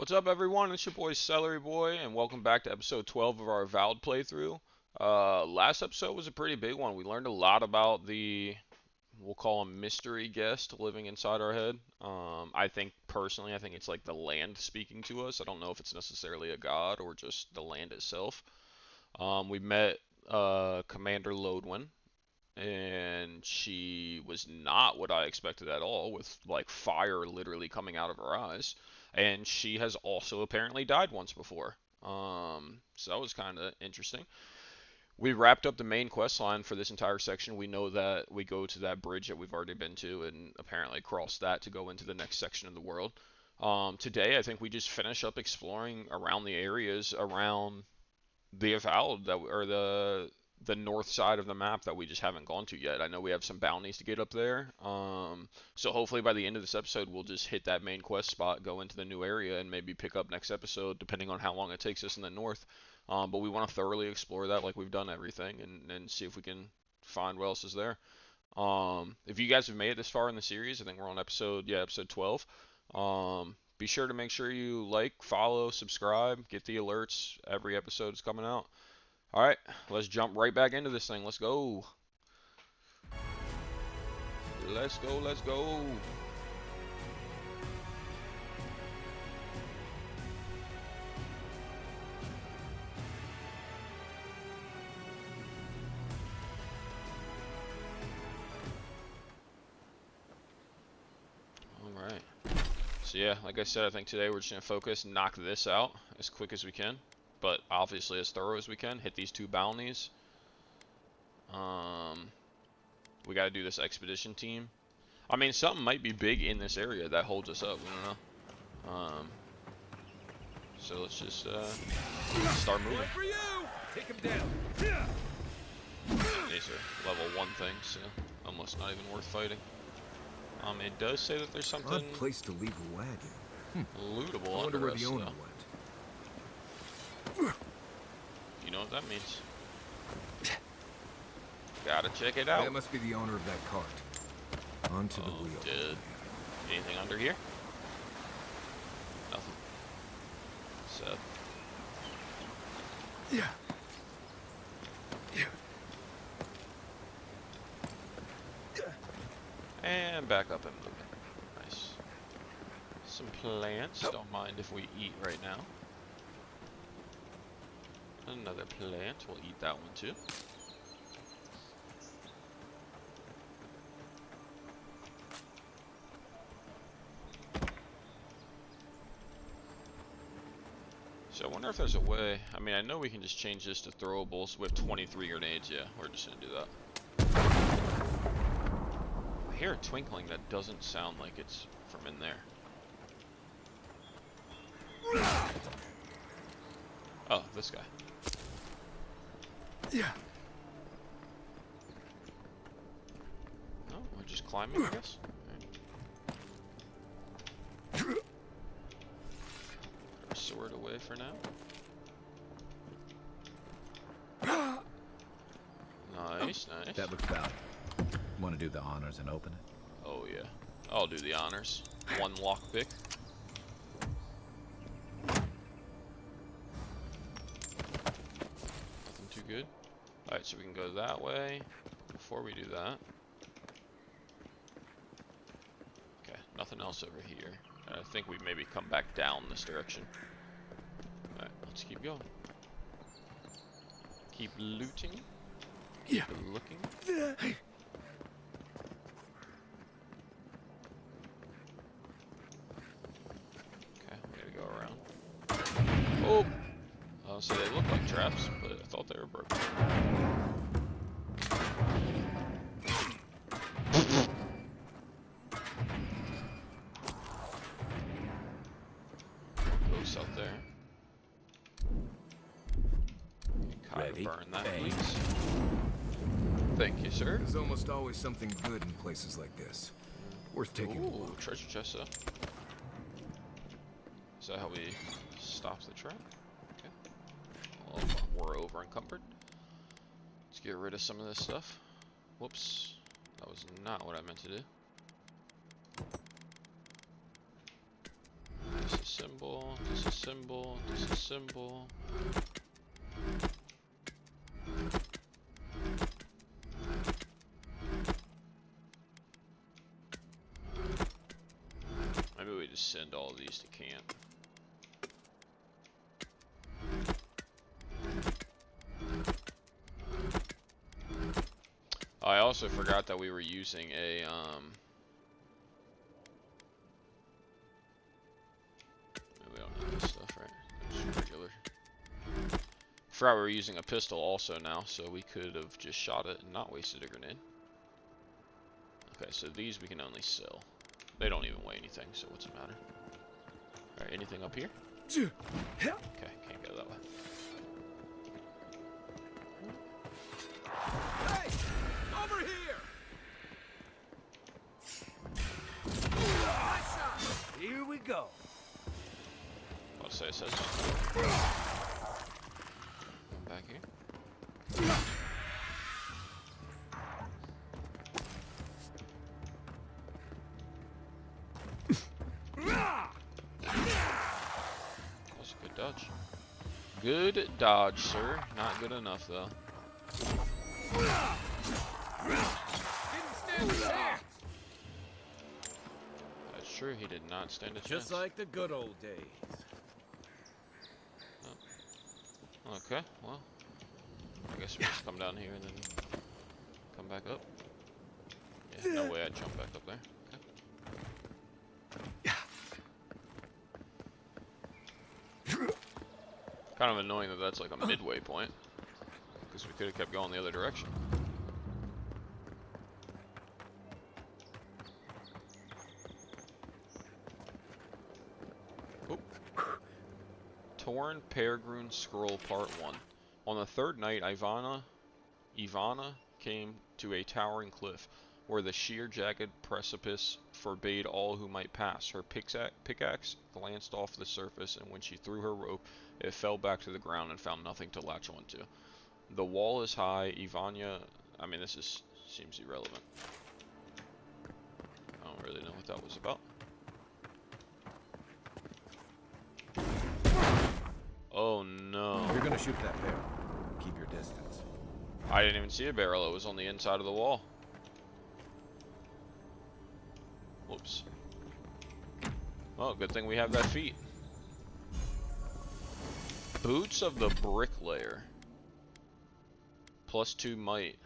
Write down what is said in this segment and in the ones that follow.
What's up, everyone? It's your boy Celeryboy, and welcome back to episode 12 of our Avowed playthrough. Last episode was a pretty big one. We learned a lot about we'll call him mystery guest living inside our head. I think it's like the land speaking to us. I don't know if it's necessarily a god or just the land itself. We met Commander Lodwin, and she was not what I expected at all, with like fire literally coming out of her eyes. And she has also apparently died once before. So that was kind of interesting. We wrapped up the main quest line for this entire section. We know that we go to that bridge that we've already been to and apparently cross that to go into the next section of the world. Today, I think we just finish up exploring around the areas around the Avowed or the north side of the map that we just haven't gone to yet. I know we have some bounties to get up there. So hopefully by the end of this episode, we'll just hit that main quest spot, go into the new area, and maybe pick up next episode, depending on how long it takes us in the north. But we want to thoroughly explore that like we've done everything and see if we can find what else is there. If you guys have made it this far in the series, I think we're on episode 12. Be sure to make sure you like, follow, subscribe, get the alerts. Every episode is coming out. Alright, let's jump right back into this thing. Let's go. Let's go, let's go. Alright. So yeah, like I said, I think today we're just going to focus, knock this out as quick as we can. But obviously as thorough as we can. Hit these two bounties. We got to do this expedition team. I mean, something might be big in this area that holds us up. We don't know. So let's just start moving. Take him down. These are level 1 things, so almost not even worth fighting. It does say that there's something. Odd place to leave a wagon. Lootable I wonder under where us. the owner went. You know what that means? Gotta check it out. That must be the owner of that cart. Onto the wheel. Did anything under here? Nothing. Sad. Yeah. And back up and moving. Nice. Some plants. Don't mind if we eat right now. Another plant. We'll eat that one too. So I wonder if there's a way. I mean, I know we can just change this to throwables with 23 grenades. Yeah, we're just gonna do that. I hear a twinkling that doesn't sound like it's from in there. Oh, this guy. Yeah. Oh, we're just climbing, I guess. Right. Put our sword away for now. Nice, nice. That looks valid. Want to do the honors and open it? Oh yeah, I'll do the honors. 1 lockpick. Nothing too good. Alright, so we can go that way. Before we do that. Okay, nothing else over here. I think we maybe come back down this direction. Alright, let's keep going. Keep looting. Keep looking. Go around. Oh! So they look like traps, but I thought they were broken. Ghosts out there. Kind of burn that, please. Thank you, sir. There's almost always something good in places like this. Worth taking a Ooh, look. treasure chest up. Is that how we stop the trap? Okay. Well, we're over encumbered. Let's get rid of some of this stuff. Whoops. That was not what I meant to do. Disassemble, disassemble, disassemble. Maybe we just send all of these to camp. I also forgot that we were using a we don't need this stuff, right? Just regular. Forgot we were using a pistol also now, so we could have just shot it and not wasted a grenade. Okay, so these we can only sell. They don't even weigh anything, so what's it matter? Alright, anything up here? Okay, can't go that way. Hey! Over here! Nice shot! Here we go. About to say it says. Come back here. That's a good dodge. Good dodge, sir. Not good enough, though. Didn't stand a chance. That's true, he did not stand a chance. Just like the good old days. Oh. Okay, well. I guess we just come down here and then come back up. Yeah, no way I'd jump back up there. Okay. Kind of annoying that that's like a midway point. Because we could have kept going the other direction. Oop. Torn Peregrine Scroll Part 1. On the third night, Ivana came to a towering cliff, where the sheer jagged precipice forbade all who might pass. Her pickaxe glanced off the surface, and when she threw her rope, it fell back to the ground and found nothing to latch onto. The wall is high. Seems irrelevant. I don't really know what that was about. Oh no. You're gonna shoot that barrel. Keep your distance. I didn't even see a barrel. It was on the inside of the wall. Whoops. Well, good thing we have that feat. Boots of the Bricklayer. Plus 2 might.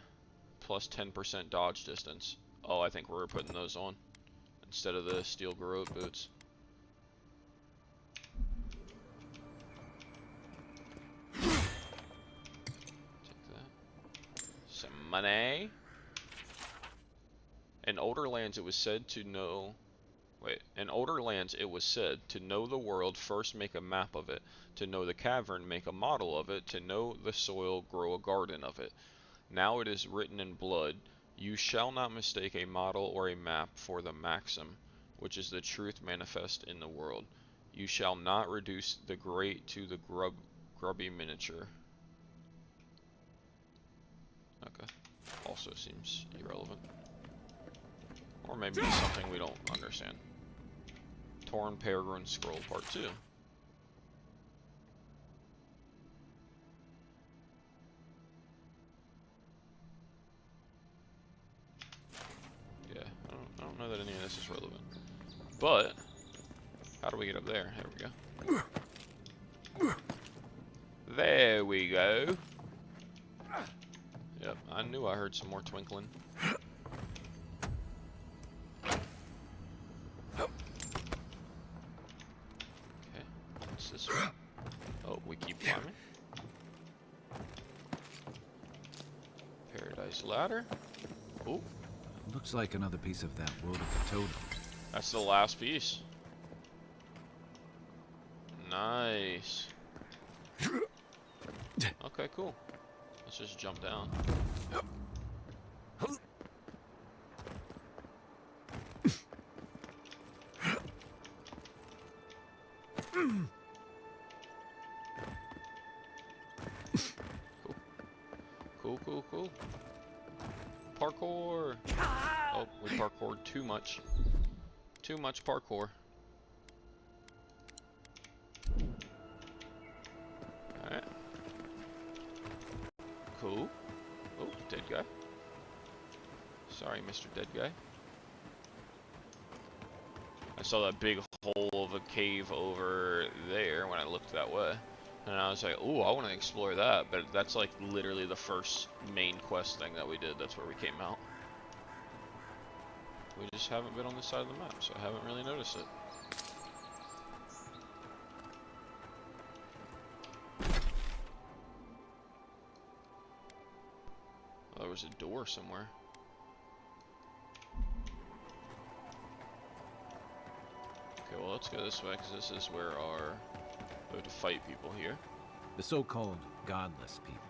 Plus 10% dodge distance. Oh, I think we're putting those on. Instead of the steel garrote boots. Some money. In older lands it was said to know the world, first make a map of it. To know the cavern, make a model of it. To know the soil, grow a garden of it. Now it is written in blood, you shall not mistake a model or a map for the maxim, which is the truth manifest in the world. You shall not reduce the great to the grubby miniature. Okay. Also seems irrelevant. Or maybe it's something we don't understand. Torn Peregrine Scroll Part 2. Yeah, I don't know that any of this is relevant. But, how do we get up there? There we go. There we go. Yep, I knew I heard some more twinkling. Okay, what's this one? Oh, we keep climbing. Paradise ladder. Oh, Looks like another piece of that wood of the totem. that's the last piece. Nice. Okay, cool. Let's just jump down. Cool. Parkour. Oh, we parkoured too much. Too much parkour. Okay. Sorry, Mr. Dead Guy. I saw that big hole of a cave over there when I looked that way. And I was like, ooh, I want to explore that. But that's like literally the first main quest thing that we did. That's where we came out. We just haven't been on this side of the map, so I haven't really noticed it. Oh, there was a door somewhere. Okay, well, let's go this way, because this is where we have to fight people here. The so-called godless people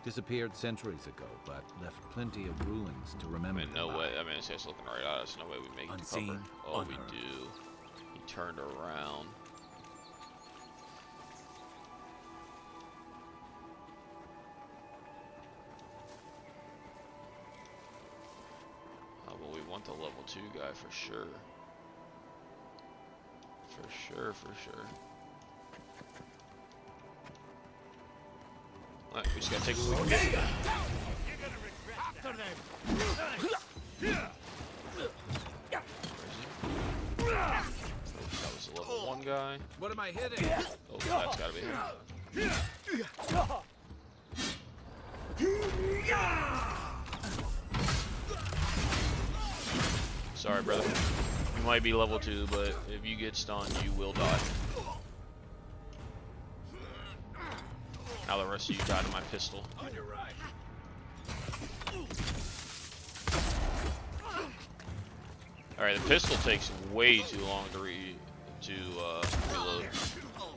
disappeared centuries ago, but left plenty of ruins to I remember. mean, no way. I mean, this guy's looking right at us. No way we make it to cover. Unseen, Oh, we unheard. do. He turned around. Oh, well, we want the level 2 guy for sure. For sure, for sure. Alright, we just gotta take what we can get. That was a level 1 guy. What am I hitting? Oh, that's gotta be him. Sorry, brother. You might be level 2, but if you get stunned, you will die. Now the rest of you died to my pistol. On your right. Alright, the pistol takes way too long to reload.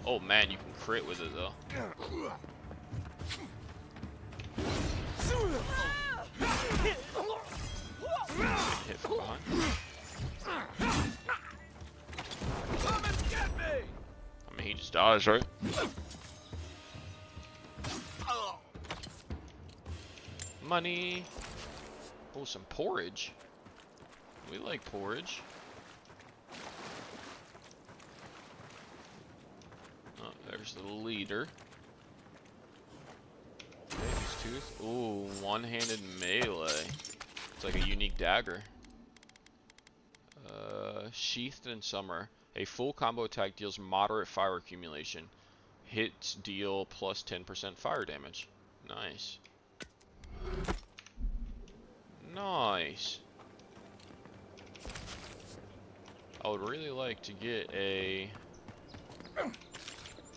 Oh man, you can crit with it though. Get hit from behind. Come and get me! I mean, he just dodged, right? Money. Oh, some porridge. We like porridge. Oh, there's the leader. Baby's tooth. Ooh, one-handed melee. It's like a unique dagger. Sheathed in summer. A full combo attack deals moderate fire accumulation. Hits deal plus 10% fire damage. Nice. Nice. I would really like to get a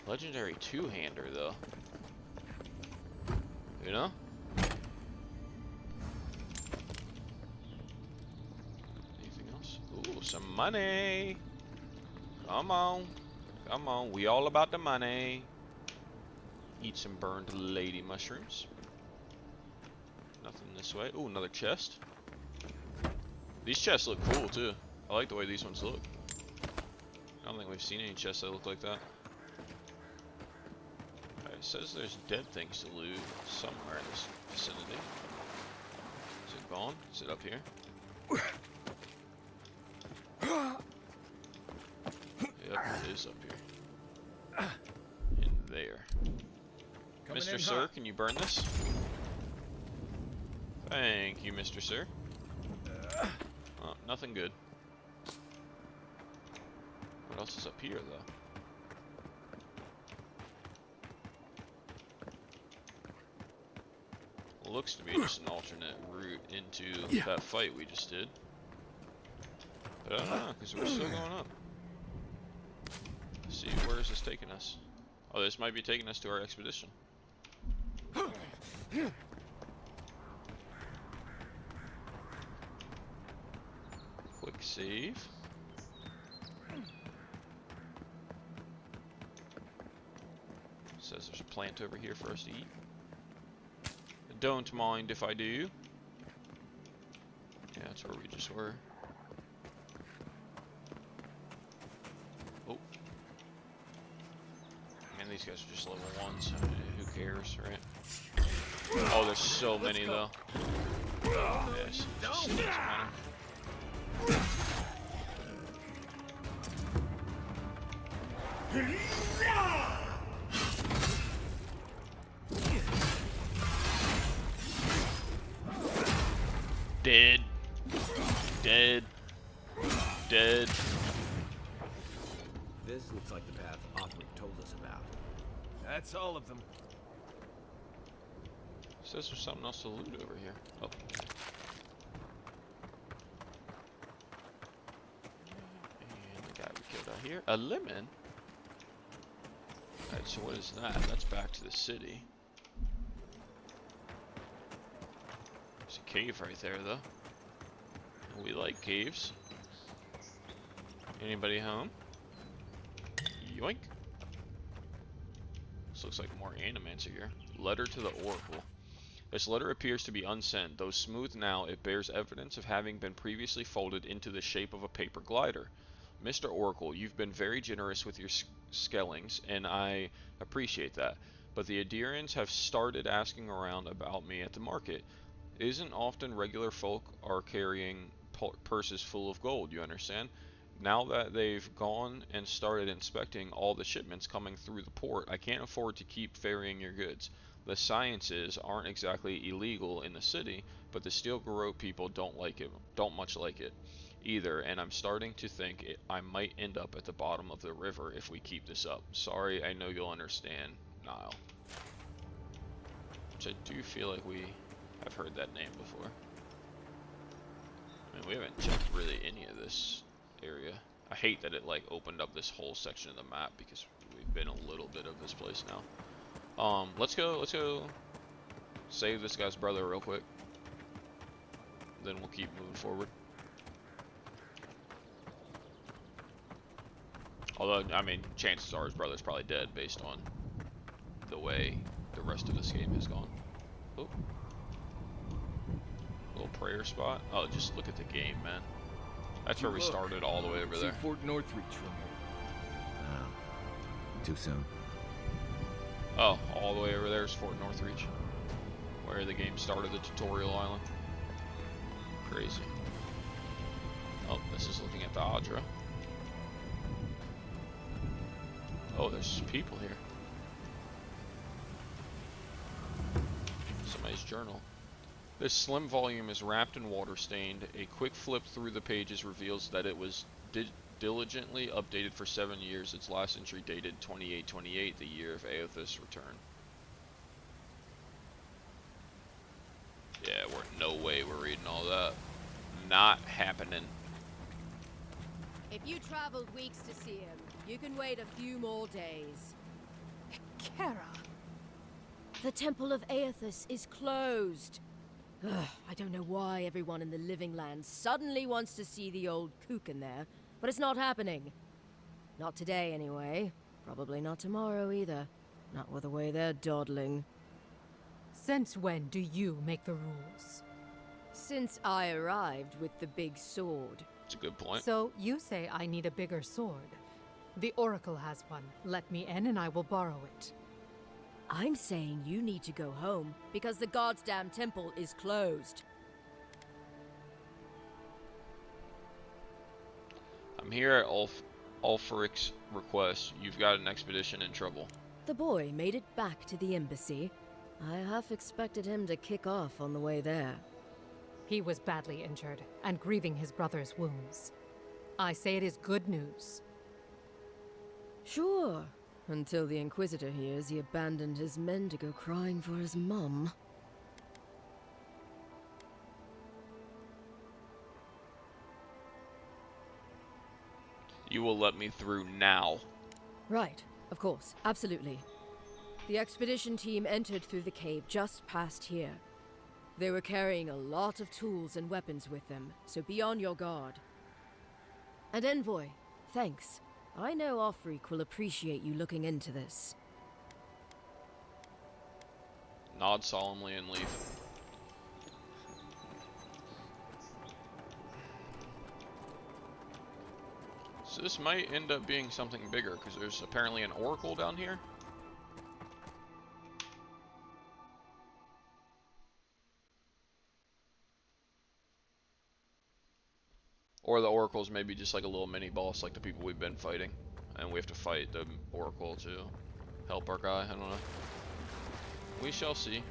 legendary two-hander though. You know? Anything else? Ooh, some money. Come on. Come on. We all about the money. Eat some burned lady mushrooms. Nothing this way. Ooh, another chest. These chests look cool too. I like the way these ones look. I don't think we've seen any chests that look like that. Alright, it says there's dead things to loot somewhere in this vicinity. Is it gone? Is it up here? Yep, it is up here. In there. Coming Mr. in Sir, hot. can you burn this? Thank you, Mr. Sir. Oh, nothing good. What else is up here, though? Looks to be just an alternate route into that fight we just did. But I don't know, because we're still going up. Let's see, where is this taking us? Oh, this might be taking us to our expedition. Quick save. Says there's a plant over here for us to eat. Don't mind if I do. Yeah, that's where we just were. Oh. Man, these guys are just level 1s. Who cares, right? Oh, there's so many though. Yes, just doesn't matter. Dead. Dead. Dead. This looks like the path Othric told us about. That's all of them. Says there's something else to loot over here. Oh. And the guy we killed out here. A lemon? Alright, so what is that? That's back to the city. There's a cave right there, though. We like caves. Anybody home? Yoink. This looks like more Animancer here. Letter to the Oracle. This letter appears to be unsent. Though smooth now, it bears evidence of having been previously folded into the shape of a paper glider. Mr. Oracle, you've been very generous with your skellings, and I appreciate that. But the Adirians have started asking around about me at the market. Isn't often regular folk are carrying purses full of gold, you understand? Now that they've gone and started inspecting all the shipments coming through the port, I can't afford to keep ferrying your goods. The sciences aren't exactly illegal in the city, but the Steel Garrote people don't much like it either, and I'm starting to think I might end up at the bottom of the river if we keep this up. Sorry, I know you'll understand, Niall. Which I do feel like we have heard that name before. I mean, we haven't checked really any of this area. I hate that it like opened up this whole section of the map because we've been a little bit of this place now. Let's go save this guy's brother real quick. Then we'll keep moving forward. Although, I mean, chances are his brother's probably dead based on the way the rest of this game has gone. Oh. Little prayer spot. Oh, just look at the game, man. That's where we started, all the way over there. Fort Northreach from here. Too soon. Oh, all the way over there is Fort Northreach, where the game started, the tutorial island. Crazy. Oh, this is looking at the Adra. Oh, there's people here. Somebody's journal. This slim volume is wrapped and water-stained. A quick flip through the pages reveals that it was diligently updated for 7 years. Its last entry dated 2828, the year of Aoth's return. Yeah, no way we're reading all that. Not happening. If you traveled weeks to see him, you can wait a few more days. Kara. The Temple of Aoth's is closed. Ugh, I don't know why everyone in the Living Land suddenly wants to see the old kook in there, but it's not happening. Not today, anyway. Probably not tomorrow, either. Not with the way they're dawdling. Since when do you make the rules? Since I arrived with the big sword. It's a good point. So you say I need a bigger sword. The Oracle has one. Let me in and I will borrow it. I'm saying you need to go home, because the goddamn temple is closed. I'm here at Ulfric's request. You've got an expedition in trouble. The boy made it back to the embassy. I half expected him to kick off on the way there. He was badly injured and grieving his brother's wounds. I say it is good news. Sure, until the Inquisitor hears he abandoned his men to go crying for his mum. You will let me through now. Right, of course, absolutely. The expedition team entered through the cave just past here. They were carrying a lot of tools and weapons with them, so be on your guard. And Envoy, thanks. I know Othric will appreciate you looking into this. Nod solemnly and leave. So this might end up being something bigger, because there's apparently an oracle down here. Or the oracle's maybe just like a little mini boss like the people we've been fighting. And we have to fight the oracle to help our guy, I don't know. We shall see.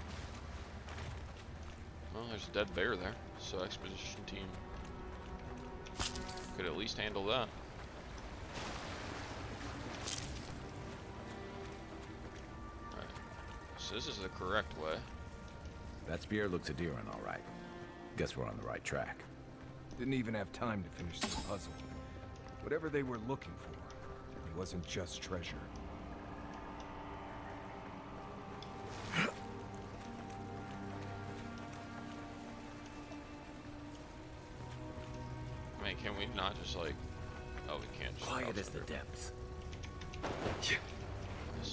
Well, there's a dead bear there, so expedition team could at least handle that. Alright, so this is the correct way. That spear looks a deer on, all right. Guess we're on the right track. Didn't even have time to finish the puzzle. Whatever they were looking for, it wasn't just treasure. I mean, can we not just like... Oh, we can't just... Quiet as the depths. Let's see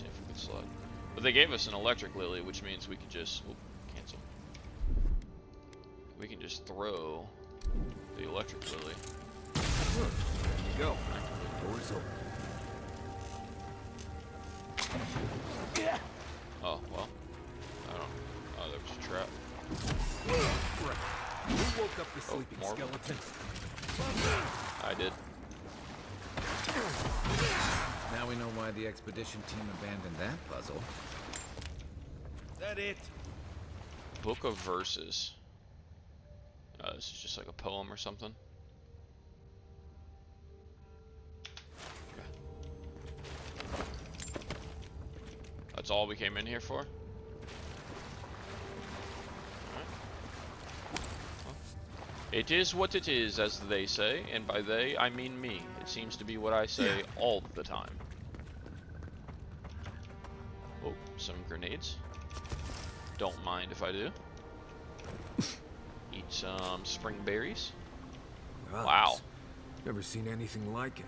if we can slide. But they gave us an electric lily, which means we can just... Whoop, cancel. We can just throw the electric lily. There you go. Door's open. Oh, well. I don't... Oh, there was a trap. Who woke up the sleeping more. skeleton? I did. Now we know why the expedition team abandoned that puzzle. That it? Book of Verses. This is just like a poem or something. Okay. That's all we came in here for? It is what it is, as they say, and by they, I mean me. It seems to be what I say all the time. Oh, some grenades. Don't mind if I do. Eat some spring berries. Wow. Never seen anything like it.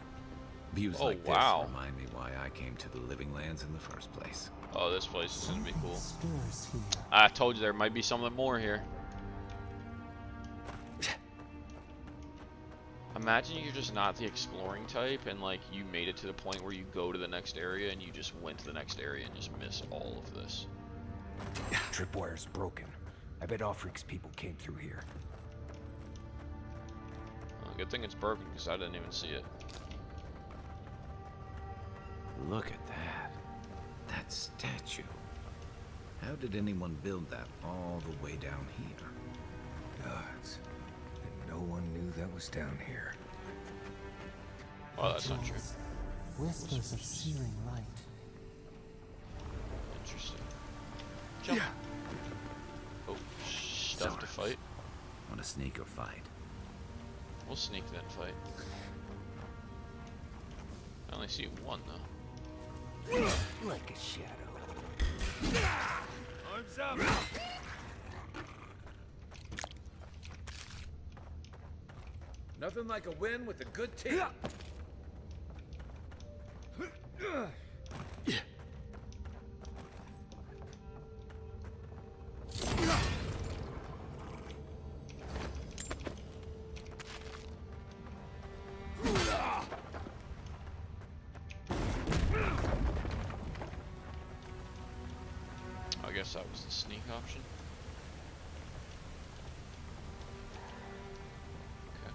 Views Oh, like wow. this remind me why I came to the Living Lands in the first place. Oh, this place is gonna be cool. I told you there might be something more here. Imagine you're just not the exploring type and like you made it to the point where you go to the next area and you just went to the next area and just miss all of this. Tripwire's broken. I bet Offreak's people came through here. Well, good thing it's broken because I didn't even see it. Look at that. That statue. How did anyone build that all the way down here? Gods. And no one knew that was down here. Oh, that's not true. Whispers of searing light. Interesting. Jump. Oh, stuff to fight. Want to sneak or fight? We'll sneak then fight. I only see one though. Like a shadow. Arms up! Nothing like a win with a good team. I guess that was the sneak option. Okay.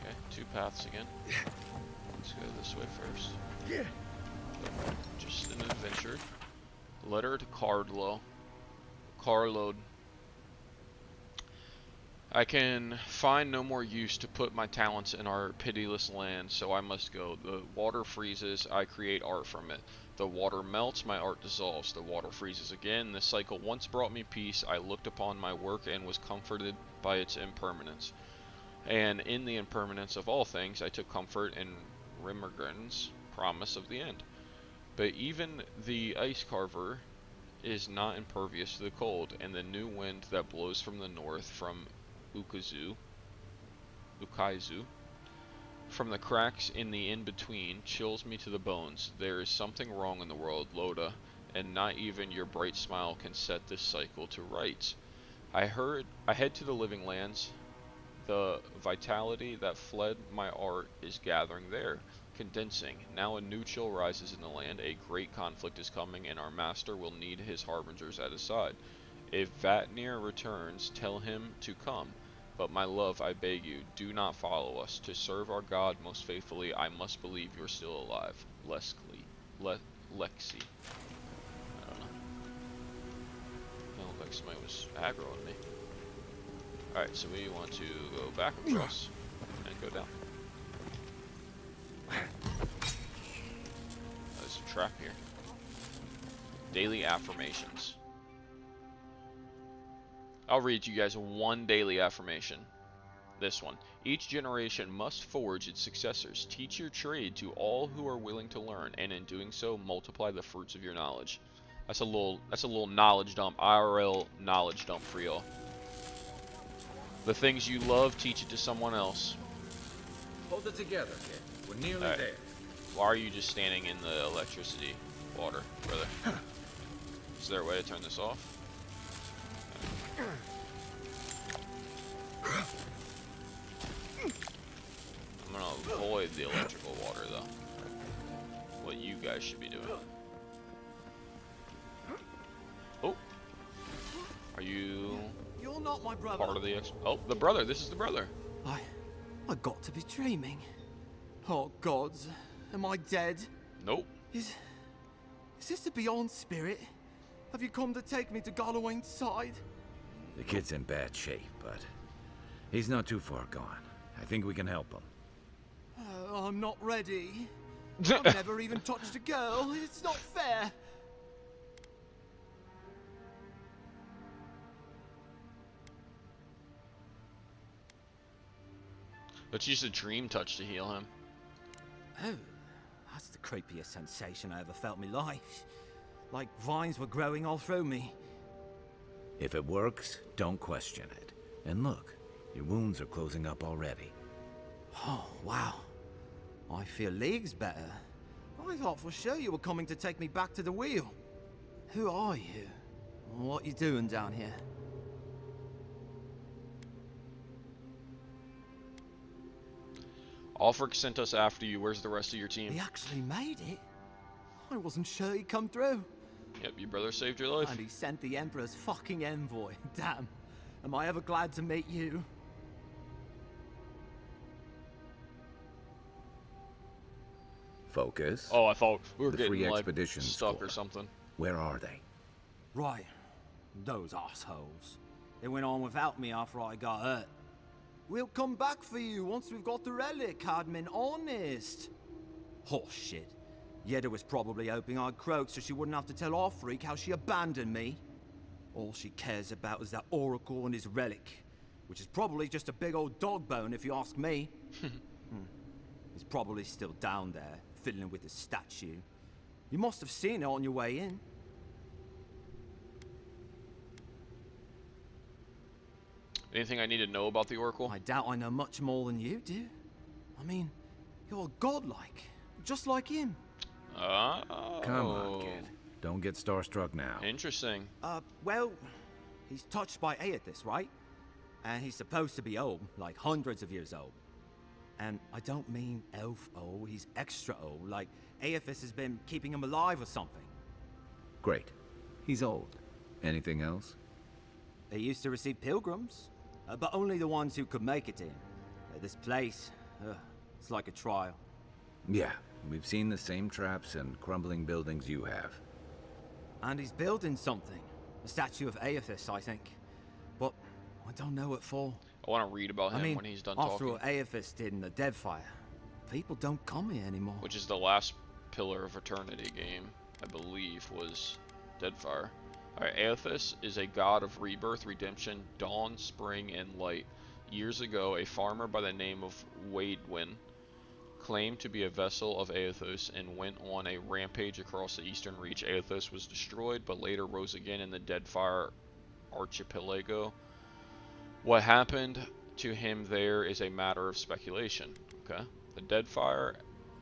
Okay, two paths again. Let's go this way first. Just an adventure. Letter to Carload. I can find no more use to put my talents in our pitiless land, so I must go. The water freezes, I create art from it. The water melts, my art dissolves. The water freezes again. This cycle once brought me peace. I looked upon my work and was comforted by its impermanence. And in the impermanence of all things, I took comfort in Rimmergren's promise of the end. But even the ice carver is not impervious to the cold, and the new wind that blows from the north from Ukaizu, from the cracks in the in-between, chills me to the bones. There is something wrong in the world, Loda, and not even your bright smile can set this cycle to rights. I head to the living lands. The vitality that fled my art is gathering there, condensing. Now a new chill rises in the land. A great conflict is coming, and our master will need his harbingers at his side. If Vatnir returns, tell him to come. But my love, I beg you, do not follow us. To serve our God most faithfully, I must believe you're still alive. Lexi. I don't know. It looked like somebody was aggroing me. Alright, so we want to go back across and go down. There's a trap here. Daily affirmations. I'll read you guys one daily affirmation. This one. Each generation must forge its successors. Teach your trade to all who are willing to learn, and in doing so, multiply the fruits of your knowledge. That's a little knowledge dump, IRL knowledge dump for y'all. The things you love, teach it to someone else. Hold it together, kid. We're nearly there. Why are you just standing in the electricity water, brother? Is there a way to turn this off? I'm gonna avoid the electrical water though. What you guys should be doing. Oh, are you? You're not my brother. Part of the oh, the brother. This is the brother. I got to be dreaming. Oh gods, am I dead? Nope. Is this the Beyond Spirit? Have you come to take me to Galloway's side? The kid's in bad shape, but he's not too far gone. I think we can help him. I'm not ready. I've never even touched a girl. It's not fair. Let's use a dream touch to heal him. Oh, that's the creepiest sensation I ever felt in my life. Like vines were growing all through me. If it works, don't question it. And look, your wounds are closing up already. Oh, wow. I feel leagues better. I thought for sure you were coming to take me back to the wheel. Who are you? What you doing down here? Ulfric sent us after you. Where's the rest of your team? He actually made it? I wasn't sure he'd come through. Yep, your brother saved your life. And he sent the Emperor's fucking envoy. Damn. Am I ever glad to meet you? Focus. Oh, I thought we were The getting free like expedition stuck score. or something. Where are they? Right. Those assholes. They went on without me after I got hurt. We'll come back for you once we've got the relic, Cadman, honest. Horse shit. Yeda was probably hoping I'd croak so she wouldn't have to tell our freak how she abandoned me. All she cares about is that oracle and his relic, which is probably just a big old dog bone if you ask me. He's probably still down there, fiddling with the statue. You must have seen it on your way in. Anything I need to know about the Oracle? I doubt I know much more than you do. I mean, you're godlike, just like him. Oh. Come on, kid. Don't get starstruck now. Interesting. Well, he's touched by Aethys, right? And he's supposed to be old, like hundreds of years old. And I don't mean elf old, he's extra old, like Aethys has been keeping him alive or something. Great. He's old. Anything else? They used to receive pilgrims, but only the ones who could make it in. This place, it's like a trial. Yeah, we've seen the same traps and crumbling buildings you have. And he's building something. A statue of Aethys, I think. But I don't know what for. I want to read about him I mean, when he's done after talking. what Aethys did in the Deadfire, people don't come here anymore. Which is the last Pillar of Eternity game, I believe, was Deadfire. Alright, Aethys is a god of rebirth, redemption, dawn, spring, and light. Years ago, a farmer by the name of Lodwin claimed to be a vessel of Aethys and went on a rampage across the eastern reach. Aethys was destroyed, but later rose again in the Deadfire archipelago. What happened to him there is a matter of speculation. Okay, the Deadfire,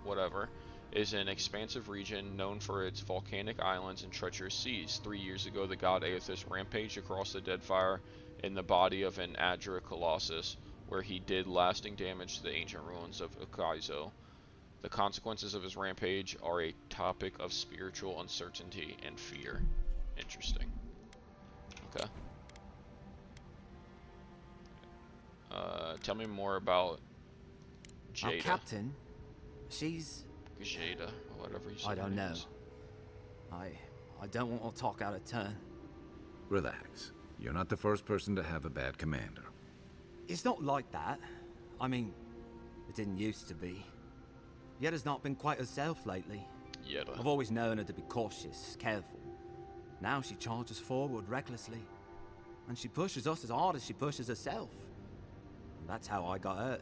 whatever, is an expansive region known for its volcanic islands and treacherous seas. 3 years ago, the god Aethys rampaged across the Deadfire in the body of an Adra Colossus, where he did lasting damage to the ancient ruins of Ukaizo. The consequences of his rampage are a topic of spiritual uncertainty and fear. Interesting. Okay. Tell me more about Our Jada. captain, she's... Jada, or whatever you said. I don't her name know. is. I don't want to talk out of turn. Relax. You're not the first person to have a bad commander. It's not like that. I mean, it didn't used to be. Yetta's not been quite herself lately. Yetta. I've always known her to be cautious, careful. Now she charges forward recklessly. And she pushes us as hard as she pushes herself. And that's how I got hurt.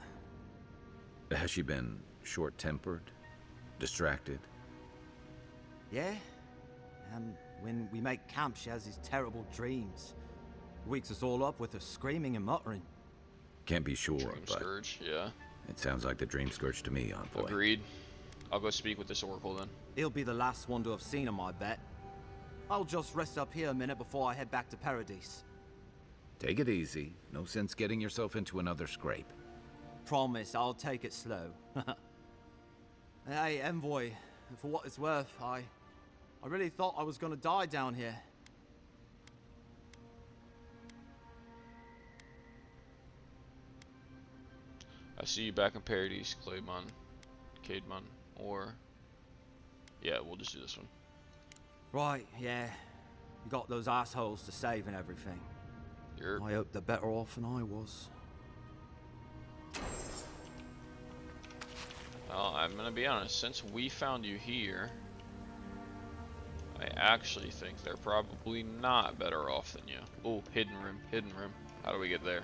Has she been short-tempered? Distracted? Yeah? When we make camp, she has these terrible dreams. Wakes us all up with her screaming and muttering. Can't be sure, Dream but Scourge, yeah. it sounds like the Dream Scourge to me, Envoy. Agreed. I'll go speak with this Oracle then. He'll be the last one to have seen him, I bet. I'll just rest up here a minute before I head back to Paradise. Take it easy. No sense getting yourself into another scrape. Promise, I'll take it slow. Hey, Envoy, for what it's worth, I really thought I was gonna die down here. I see you back in Paradise, Caedmon, or... Yeah, we'll just do this one. Right, yeah. You got those assholes to save and everything. You're... I hope they're better off than I was. Well, I'm gonna be honest, since we found you here, I actually think they're probably not better off than you. Oh, hidden room, hidden room. How do we get there?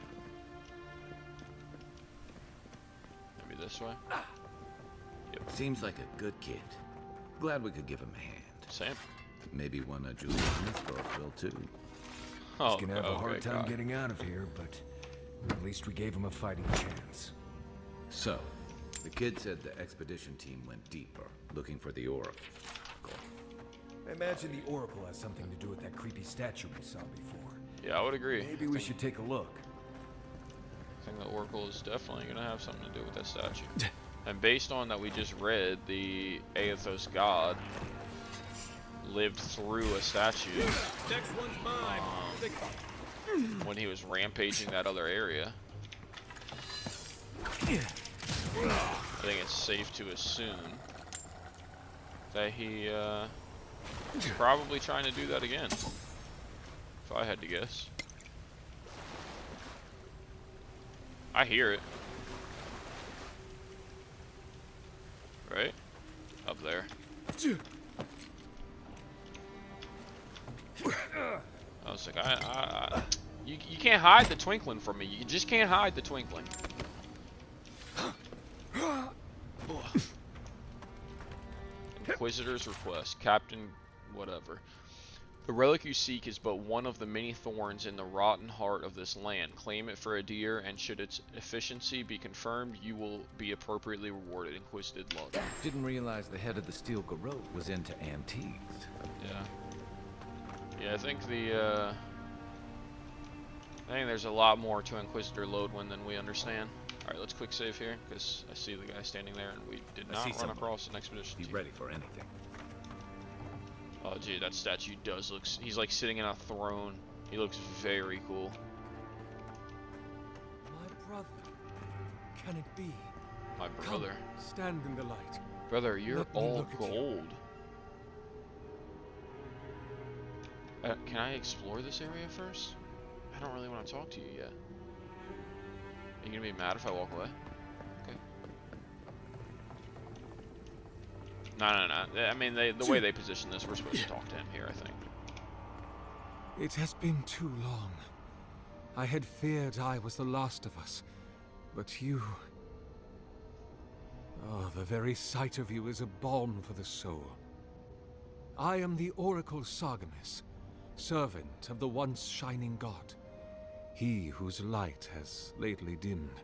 Maybe this way? Yep. Seems like a good kid. Glad we could give him a hand. Same. Maybe one of Juliana's girls will too. Oh, He's gonna have a hard okay, time God. getting out of here, but at least we gave him a fighting chance. So, the kid said the expedition team went deeper, looking for the Oracle. I imagine the Oracle has something to do with that creepy statue we saw before. Yeah, I would agree. Maybe we should take a look. I think the Oracle is definitely going to have something to do with that statue. And based on that we just read, the Aethos god lived through a statue Next one's mine. when he was rampaging that other area. I think it's safe to assume that he's probably trying to do that again, if I had to guess. I hear it. Right? Up there. I was like, you can't hide the twinkling from me. You just can't hide the twinkling. Inquisitor's request. Captain whatever. The relic you seek is but one of the many thorns in the rotten heart of this land. Claim it for a deer, and should its efficiency be confirmed, you will be appropriately rewarded. Inquisited Lodwin. Didn't realize the head of the Steel Garrote was into antiques. Yeah. Yeah, I think there's a lot more to Inquisitor Lodwin than we understand. Alright, let's quick save here, because I see the guy standing there, and we did not run across an expedition Be team. ready for anything. Oh, gee, that statue does look... He's like sitting in a throne. He looks very cool. My brother. Can it be? My brother. Come, stand in the light. Brother, you're Let me all look at you. gold. Can I explore this area first? I don't really want to talk to you yet. Are you gonna be mad if I walk away? Okay. No. I mean, the way they position this, we're supposed to talk to him here, I think. It has been too long. I had feared I was the last of us. But you... Oh, the very sight of you is a balm for the soul. I am the Oracle Sargemus, servant of the once shining god. He whose light has lately dimmed.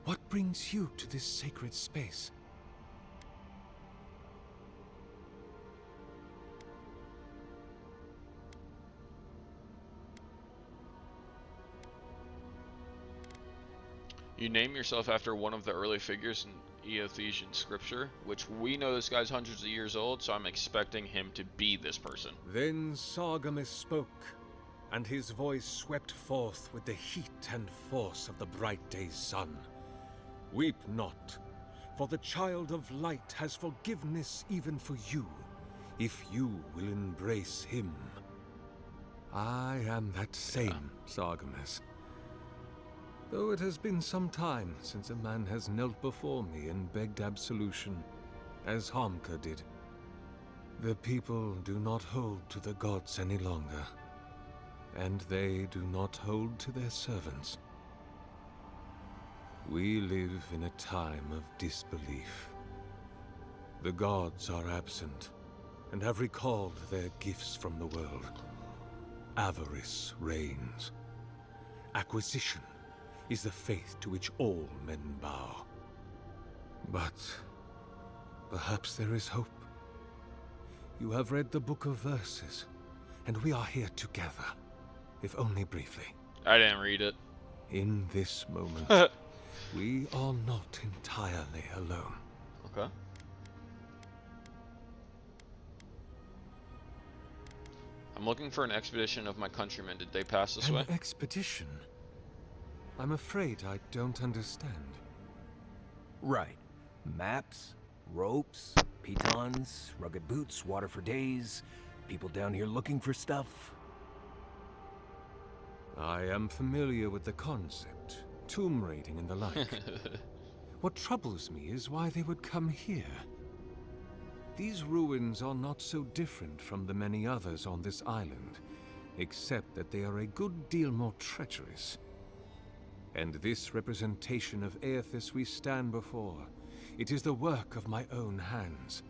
What brings you to this sacred space? You name yourself after one of the early figures in Eothesian scripture, which we know this guy's hundreds of years old, so I'm expecting him to be this person. Then Sargemus spoke. and his voice swept forth with the heat and force of the bright day's sun. Weep not, for the child of light has forgiveness even for you, if you will embrace him. I am that same Sargamas. Though it has been some time since a man has knelt before me and begged absolution, as Harmka did. The people do not hold to the gods any longer, and they do not hold to their servants. We live in a time of disbelief. The gods are absent, and have recalled their gifts from the world. Avarice reigns. Acquisition is the faith to which all men bow. But perhaps there is hope. You have read the Book of Verses, and we are here together, if only briefly. I didn't read it. In this moment, we are not entirely alone. Okay. I'm looking for an expedition of my countrymen. Did they pass this way? An expedition? I'm afraid I don't understand. Right. Maps, ropes, pitons, rugged boots, water for days, people down here looking for stuff. I am familiar with the concept, tomb raiding and the like. What troubles me is why they would come here. These ruins are not so different from the many others on this island, except that they are a good deal more treacherous. And this representation of Aethys we stand before, it is the work of my own hands.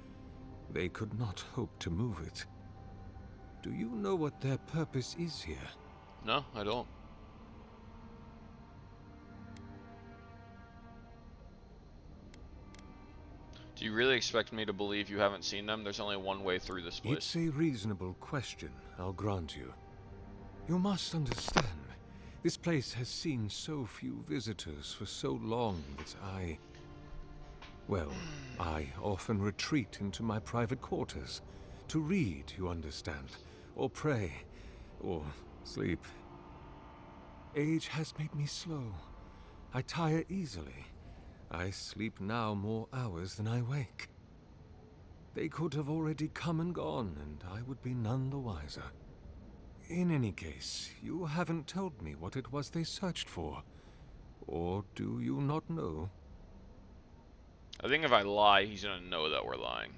They could not hope to move it. Do you know what their purpose is here? No, I don't. Do you really expect me to believe you haven't seen them? There's only one way through this place. It's a reasonable question, I'll grant you. You must understand, this place has seen so few visitors for so long that I often retreat into my private quarters. To read, you understand, or pray, or sleep. Age has made me slow. I tire easily. I sleep now more hours than I wake. They could have already come and gone, and I would be none the wiser. In any case, you haven't told me what it was they searched for. Or do you not know? I think if I lie, he's gonna know that we're lying.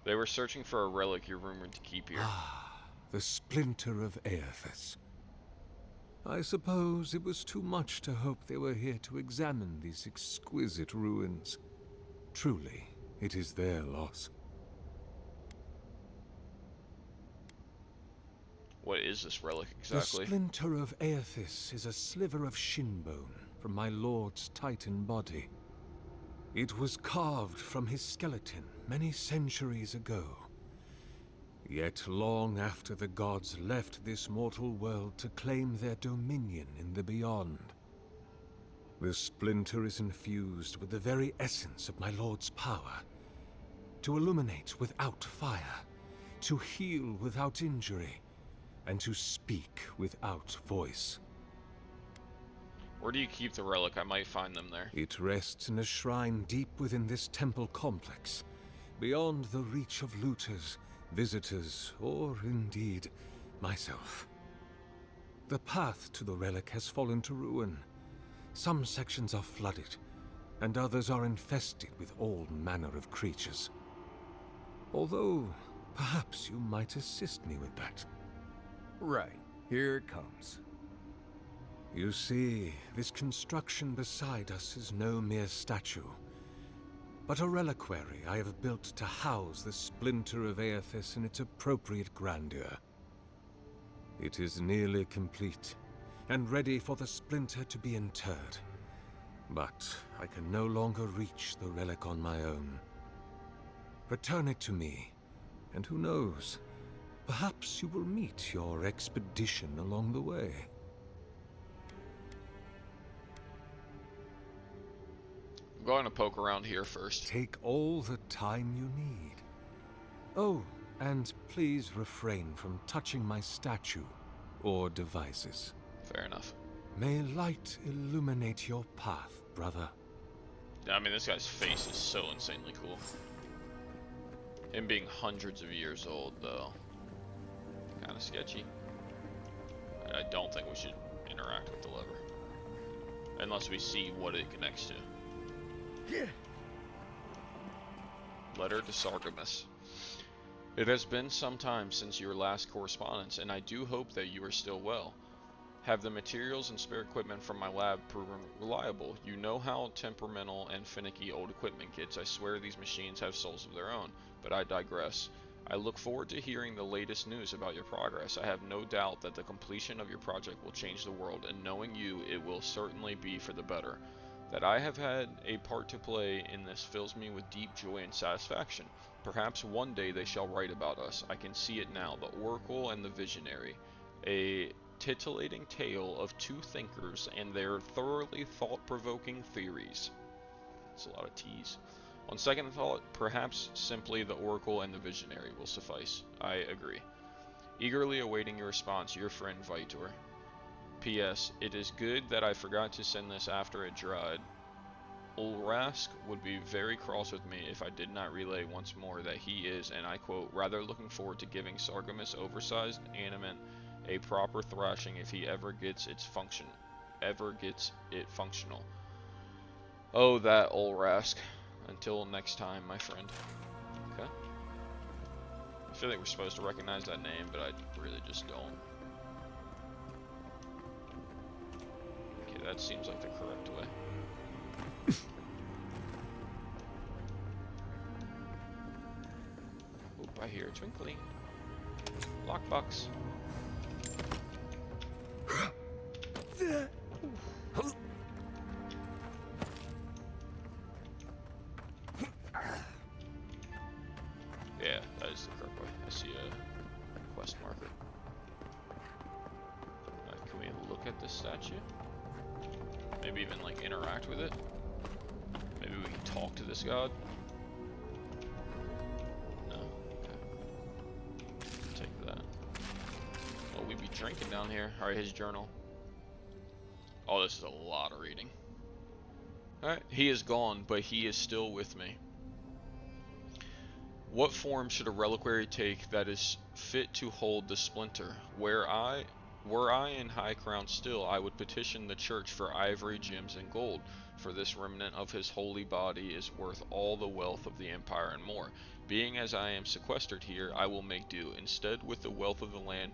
They were searching for a relic you're rumored to keep here. Ah, the splinter of Aethys. I suppose it was too much to hope they were here to examine these exquisite ruins. Truly, it is their loss. What is this relic exactly? The splinter of Aethys is a sliver of shin bone from my lord's titan body. It was carved from his skeleton many centuries ago. Yet long after the gods left this mortal world to claim their dominion in the beyond. The splinter is infused with the very essence of my lord's power. To illuminate without fire, to heal without injury, and to speak without voice. Where do you keep the relic? I might find them there. It rests in a shrine deep within this temple complex, beyond the reach of looters, visitors, or indeed, myself. The path to the relic has fallen to ruin. Some sections are flooded, and others are infested with all manner of creatures. Although, perhaps you might assist me with that. Right, here it comes. You see, this construction beside us is no mere statue, but a reliquary I have built to house the splinter of Aethys in its appropriate grandeur. It is nearly complete, and ready for the splinter to be interred. But I can no longer reach the relic on my own. Return it to me, and who knows, perhaps you will meet your expedition along the way. I'm going to poke around here first. Take all the time you need. Oh, and please refrain from touching my statue, or devices. Fair enough. May light illuminate your path, brother. I mean, this guy's face is so insanely cool. Him being hundreds of years old, though, kind of sketchy. I don't think we should interact with the lever. Unless we see what it connects to. Letter to Sargamus. It has been some time since your last correspondence, and I do hope that you are still well. Have the materials and spare equipment from my lab proven reliable? You know how temperamental and finicky old equipment gets. I swear these machines have souls of their own, but I digress. I look forward to hearing the latest news about your progress. I have no doubt that the completion of your project will change the world, and knowing you, it will certainly be for the better. That I have had a part to play in this fills me with deep joy and satisfaction. Perhaps one day they shall write about us. I can see it now, the Oracle and the Visionary. A titillating tale of two thinkers and their thoroughly thought-provoking theories. That's a lot of T's. On second thought, perhaps simply the Oracle and the Visionary will suffice. I agree. Eagerly awaiting your response, your friend Vitor. P.S. It is good that I forgot to send this after it dried. Ulrask would be very cross with me if I did not relay once more that he is, and I quote, rather looking forward to giving Sargamus oversized animate a proper thrashing if he ever gets it functional. Oh, that Ulrask. Until next time, my friend. Okay. I feel like we're supposed to recognize that name, but I really just don't. Okay, that seems like the correct way. Oop, I hear a twinkling. Lockbox. Yeah, that is the correct way. I see a quest marker. Can we look at this statue? Maybe even like interact with it? Maybe we can talk to this god? No? Okay. Take that. Oh, we be drinking down here. Alright, his journal. Oh, this is a lot of reading. Alright, he is gone, but he is still with me. What form should a reliquary take that is fit to hold the splinter? Were I in high crown still, I would petition the church for ivory, gems, and gold, for this remnant of his holy body is worth all the wealth of the empire and more. Being as I am sequestered here, I will make do. Instead, with the wealth of the land,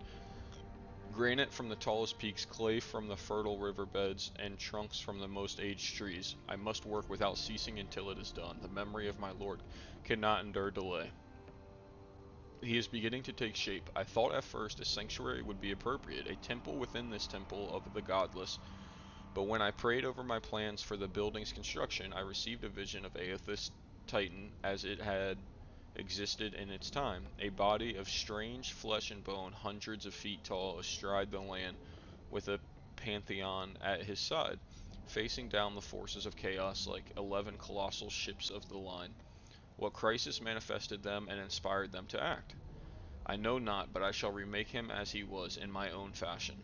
granite from the tallest peaks, clay from the fertile riverbeds, and trunks from the most aged trees. I must work without ceasing until it is done. The memory of my lord cannot endure delay. He is beginning to take shape. I thought at first a sanctuary would be appropriate, a temple within this temple of the godless. But when I prayed over my plans for the building's construction, I received a vision of Aethys Titan as it had existed in its time, a body of strange flesh and bone, hundreds of feet tall, astride the land, with a pantheon at his side, facing down the forces of chaos like 11 colossal ships of the line. What crisis manifested them and inspired them to act? I know not, but I shall remake him as he was, in my own fashion.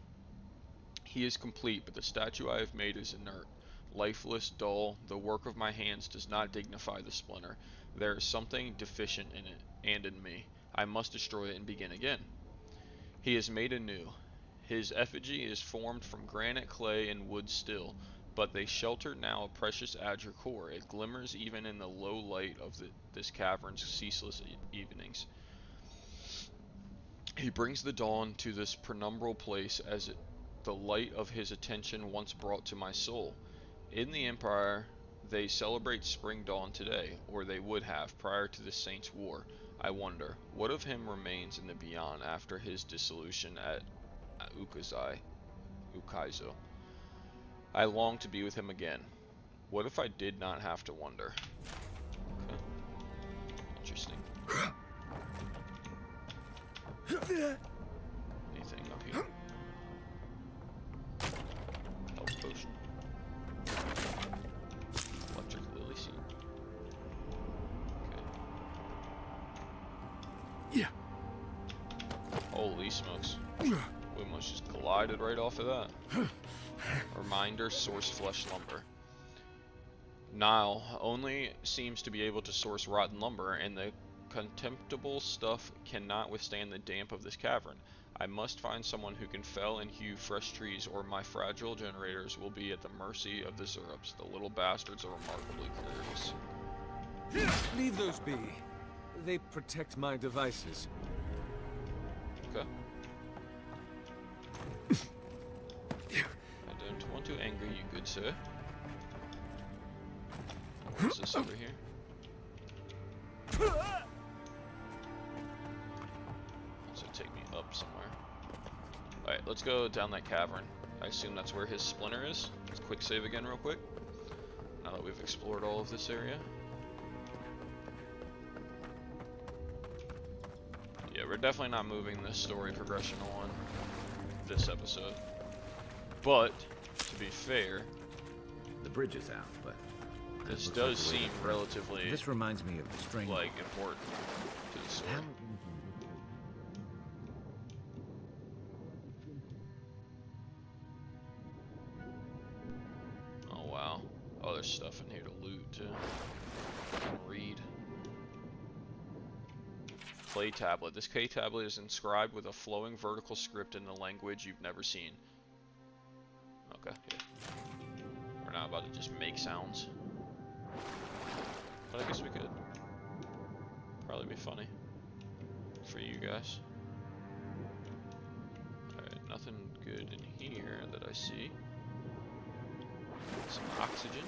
He is complete, but the statue I have made is inert, lifeless, dull. The work of my hands does not dignify the splinter. There is something deficient in it, and in me. I must destroy it and begin again. He is made anew. His effigy is formed from granite, clay, and wood still, but they shelter now a precious azure core. It glimmers even in the low light of this cavern's ceaseless evenings. He brings the dawn to this penumbral place as the light of his attention once brought to my soul. In the Empire, they celebrate spring dawn today, or they would have prior to the Saints' War. I wonder, what of him remains in the beyond after his dissolution at Ukaizo? I long to be with him again. What if I did not have to wonder? Okay. Interesting. Anything up here? Health potion. Electric lily seed. Okay. Yeah. Holy smokes. We almost just collided right off of that. Reminder, source flesh lumber. Nile only seems to be able to source rotten lumber, and the contemptible stuff cannot withstand the damp of this cavern. I must find someone who can fell and hew fresh trees, or my fragile generators will be at the mercy of the Zurubs. The little bastards are remarkably curious. Leave those be. They protect my devices. Okay. I don't want to anger you, good sir. What's this over here? So take me up somewhere. Alright, let's go down that cavern. I assume that's where his splinter is. Let's quick save again real quick. Now that we've explored all of this area. Yeah, we're definitely not moving this story progression on this episode. But, to be fair, The bridge is out, but this looks does like a way seem to- relatively, This reminds me of the string. like, important to the story. How? Oh wow. Oh, there's stuff in here to loot too. And read. Clay tablet. This clay tablet is inscribed with a flowing vertical script in the language you've never seen. Okay, yeah. We're not about to just make sounds. But I guess we could. Probably be funny. For you guys. Alright, nothing good in here that I see. Some oxygen.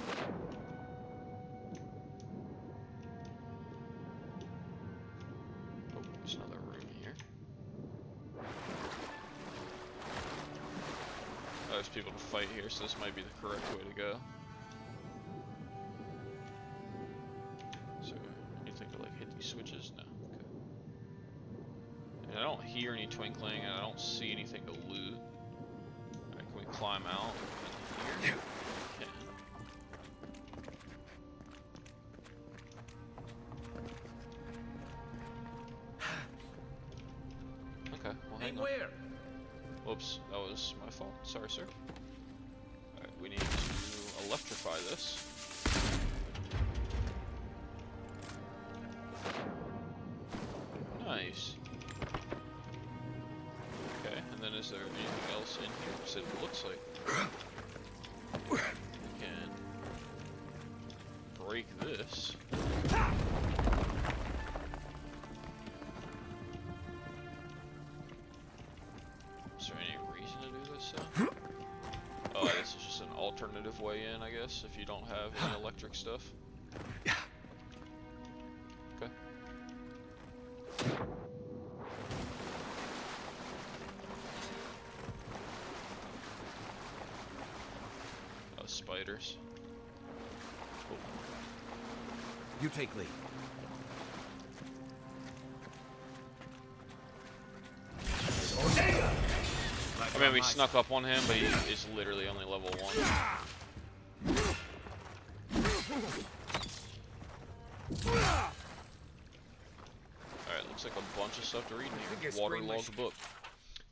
Oh, there's another room here. Oh, there's people to fight here, so this might be the correct way to go. So, anything to like hit these switches? No. Okay. And I don't hear any twinkling, and I don't see anything to loot. Alright, can we climb out in here? Okay. Okay, well hang on. Where? Whoops, that was my fault. Sorry, sir. Alright, we need to electrify this. Nice. Okay, and then is there anything else in here? Because it looks like we can break this. Is there any reason to do this though? Oh, this is just an alternative way in, I guess, if you don't have any electric stuff. Okay. Oh, spiders. Oh. You take lead. I mean, we snuck up on him, but he is literally only level 1. Alright, looks like a bunch of stuff to read in here. Waterlogged book.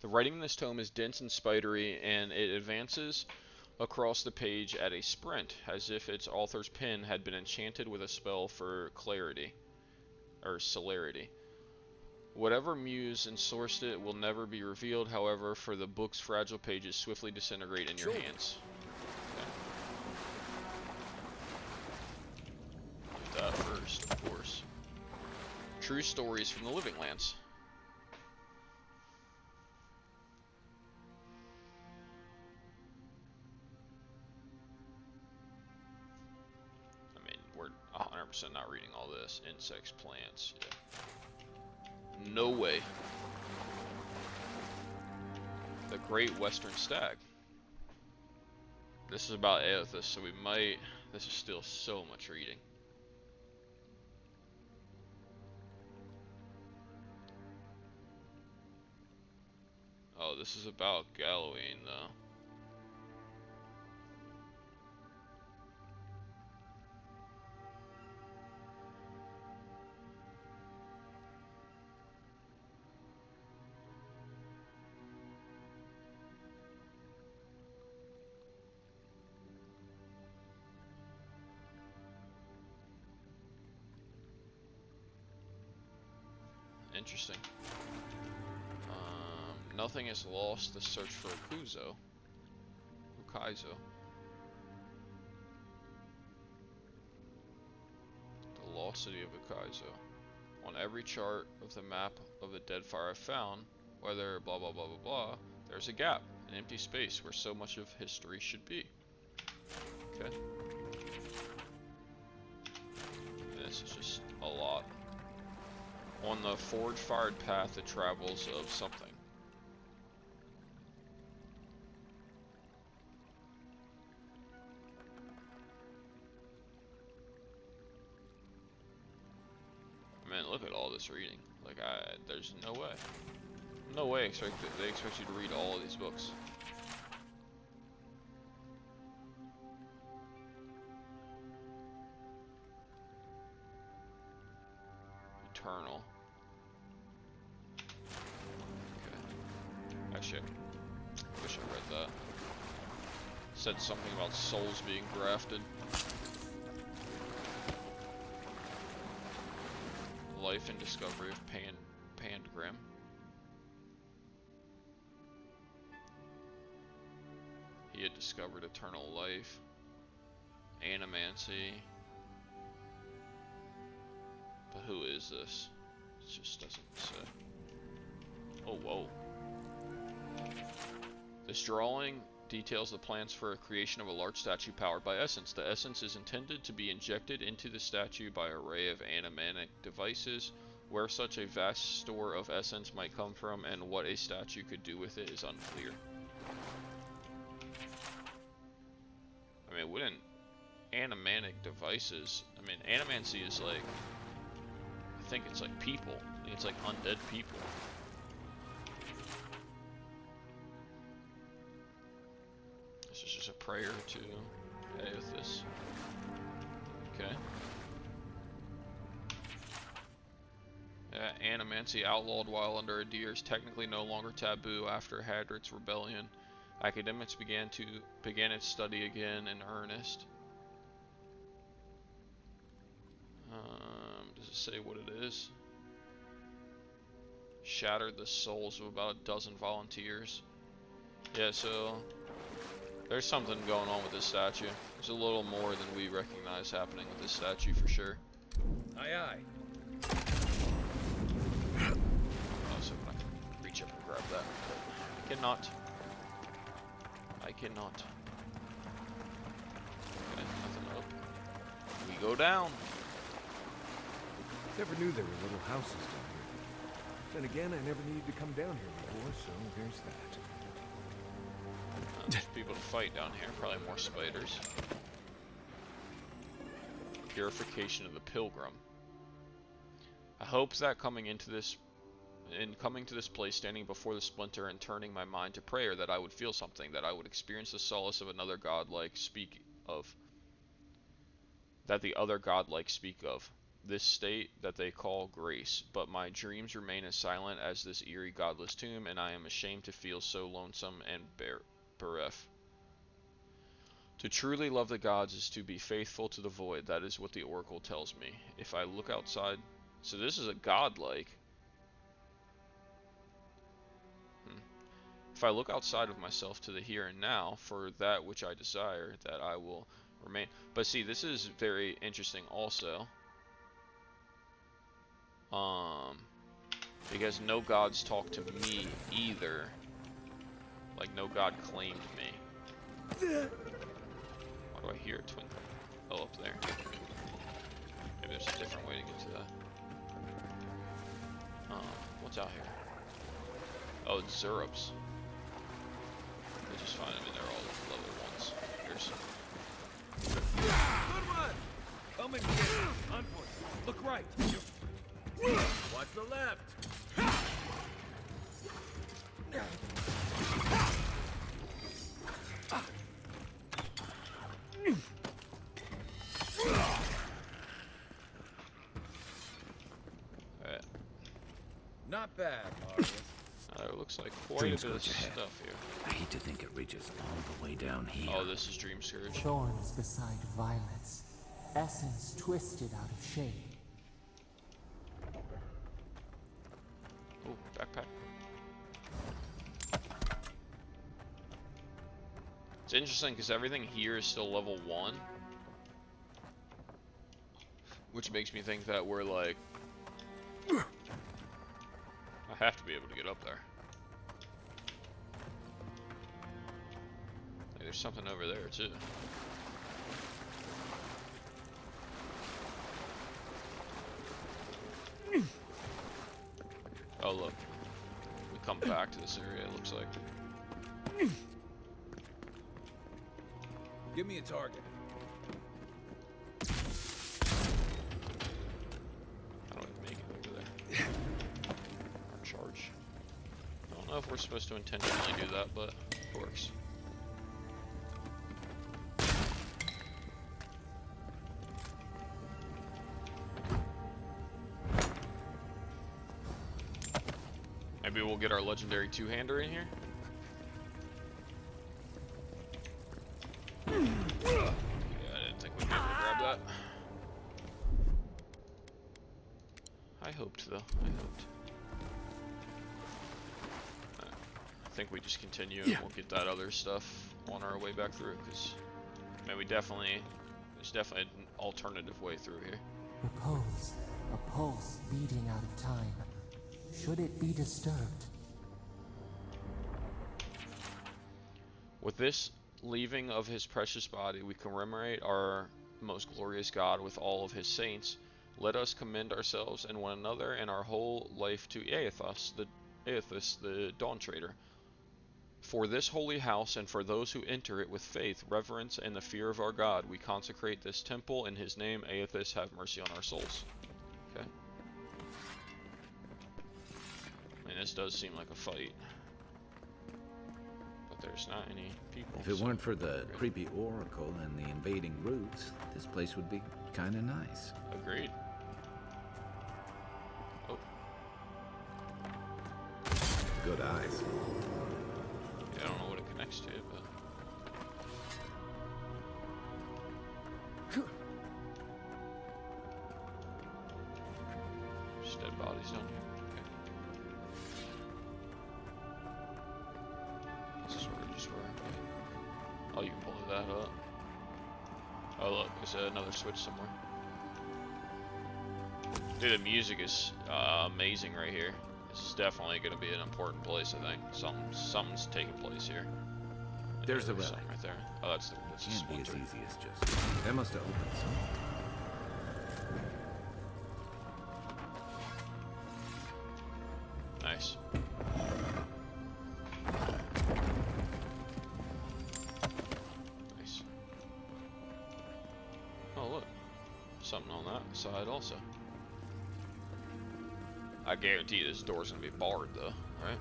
The writing in this tome is dense and spidery, and it advances across the page at a sprint, as if its author's pen had been enchanted with a spell for clarity, or celerity. Whatever muse ensourced it will never be revealed, however, for the book's fragile pages swiftly disintegrate in your hands. Okay. Do that first, of course. True stories from the Living Lands. I mean, we're 100% not reading all this. Insects, plants, yeah. No way. The Great Western Stag. This is about Aethys, so we might... This is still so much reading. Oh, this is about Galloween, though. Interesting. Nothing is lost. The search for Ukaizo. The lost city of Ukaizo. On every chart of the map of the Deadfire I found, whether blah blah blah blah blah, there's a gap, an empty space where so much of history should be. Okay. And this is just a lot. On the forge-fired path, it travels of something. Man, look at all this reading. Like, there's no way. No way they expect you to read all of these books. Eternal. Okay. Actually, I wish I read that. Said something about souls being grafted. Life and discovery of Pandgrim. He had discovered eternal life. Animancy. But who is this? It just doesn't say. Oh, whoa. This drawing details the plans for a creation of a large statue powered by essence. The essence is intended to be injected into the statue by an array of animanic devices. Where such a vast store of essence might come from and what a statue could do with it is unclear. I mean, wouldn't animanic devices... I mean, animancy is like... I think it's like people. I think it's like undead people. This is just a prayer to Aethys. Okay. Animancy, outlawed while under a deer, is technically no longer taboo after Hadrit's rebellion. Academics began its study again in earnest. Does it say what it is? Shattered the souls of about a dozen volunteers. Yeah, so there's something going on with this statue. There's a little more than we recognize happening with this statue for sure. Aye aye. Oh, so I can reach up and grab that. I cannot. I cannot. Okay, nothing up. We go down. Never knew there were little houses down here. Then again, I never needed to come down here before, so there's that. There's people to fight down here, probably more spiders. Purification of the pilgrim. I hope that coming to this place, standing before the splinter and turning my mind to prayer, that I would feel something, that I would experience the solace of another godlike speak of. That the other godlike speak of. This state that they call grace, but my dreams remain as silent as this eerie godless tomb, and I am ashamed to feel so lonesome and bereft. To truly love the gods is to be faithful to the void. That is what the oracle tells me. If I look outside, so this is a godlike. If I look outside of myself to the here and now for that which I desire, that I will remain. But see, this is very interesting also. Because no gods talk to me either. Like, no god claimed me. Why do I hear a twinkle? Oh, up there. Maybe there's a different way to get to that. What's out here? Oh, it's Zurubs. I just find them, and they're all level ones. Here's Good one! Come and get it. On point. Look right. Watch the left. Alright. Not bad, Marcus. It looks like quite Dream a bit of Scourge ahead. stuff here. I hate to think it reaches all the way down here. Oh, this is Dream Scourge. Thorns beside violets, essence twisted out of shape. backpack. It's interesting because everything here is still level 1. Which makes me think that we're like... I have to be able to get up there. Hey, there's something over there too. Oh look, we come back to this area, it looks like. Give me a target. How do I make it over there? Charge. I don't know if we're supposed to intentionally do that, but it works. Maybe we'll get our legendary two-hander in here. Yeah, I didn't think we'd be able to grab that. I hoped, though. I hoped. I think we just continue and we'll get that other stuff on our way back through, because, I mean, there's definitely an alternative way through here. Repose, a pulse beating out of time. Should it be disturbed? With this leaving of his precious body, we commemorate our most glorious God with all of his saints. Let us commend ourselves and one another and our whole life to Aethus, the Dawn Trader. For this holy house and for those who enter it with faith, reverence, and the fear of our God, we consecrate this temple in his name. Aethus, have mercy on our souls. Okay. I mean, this does seem like a fight. But there's not any people. If it weren't for the creepy oracle and the invading roots, this place would be kinda nice. Agreed. Oh. Good eyes. Yeah, I don't know what it connects to, but... Just dead bodies down here. Okay. This is where we just were. Okay. Oh, you can pull that up. Oh look, there's another switch somewhere. Dude, the music is amazing right here. This is definitely going to be an important place, I think. Something's taking place here. There's the relic. something right there. Oh, that's the Can't be as splinter. easy as just. That must have opened something. Nice. Nice. Oh look, something on that side also. I guarantee this door's gonna be barred though, right?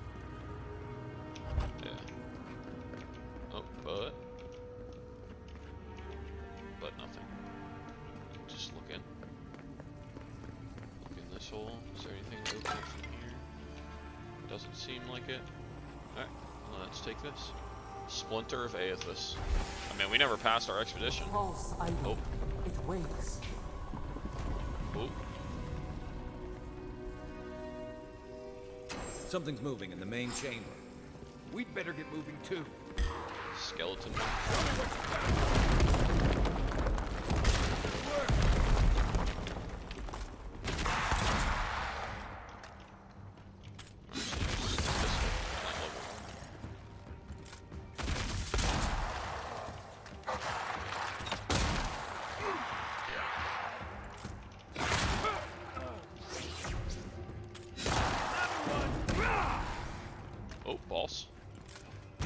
Yeah. Oh, but nothing. Just looking. Look in this hole. Is there anything open from here? Doesn't seem like it. Alright, well, let's take this. Splinter of Aethus. I mean, we never passed our expedition. Pulse idle. Oh. It wakes. Oh. Something's moving in the main chamber. We'd better get moving too. Skeleton. Oh, boss.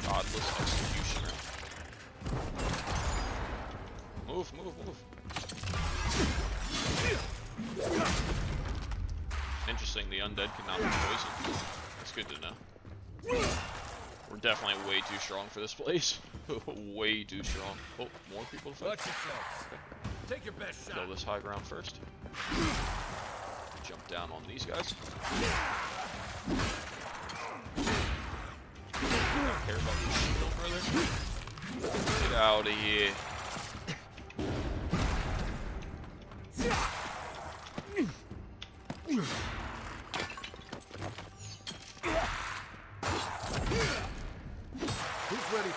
Godless executioner. Move, move, move. Interesting, the undead cannot be poisoned. That's good to know. We're definitely way too strong for this place. Way too strong. Oh, more people to fight. Watch yourselves. Take your best shot. Kill this high ground first. Jump down on these guys. Don't care about your shield, brother. Get out of here.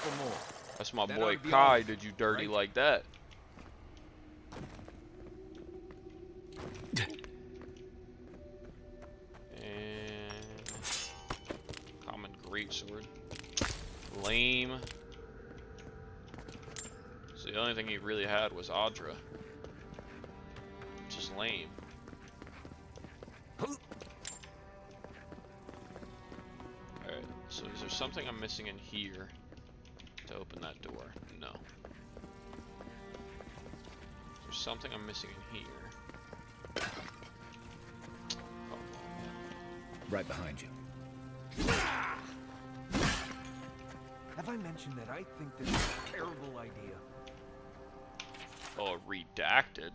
couple more. That's my That boy ought to be Kai. all, Did you dirty right? like that? And common greatsword. Lame. So the only thing he really had was Audra. Just lame. Alright, so is there something I'm missing in here to open that door? No. Is there something I'm missing in here? Oh, Right behind you. Have I mentioned that I think this is a terrible idea? oh, redacted.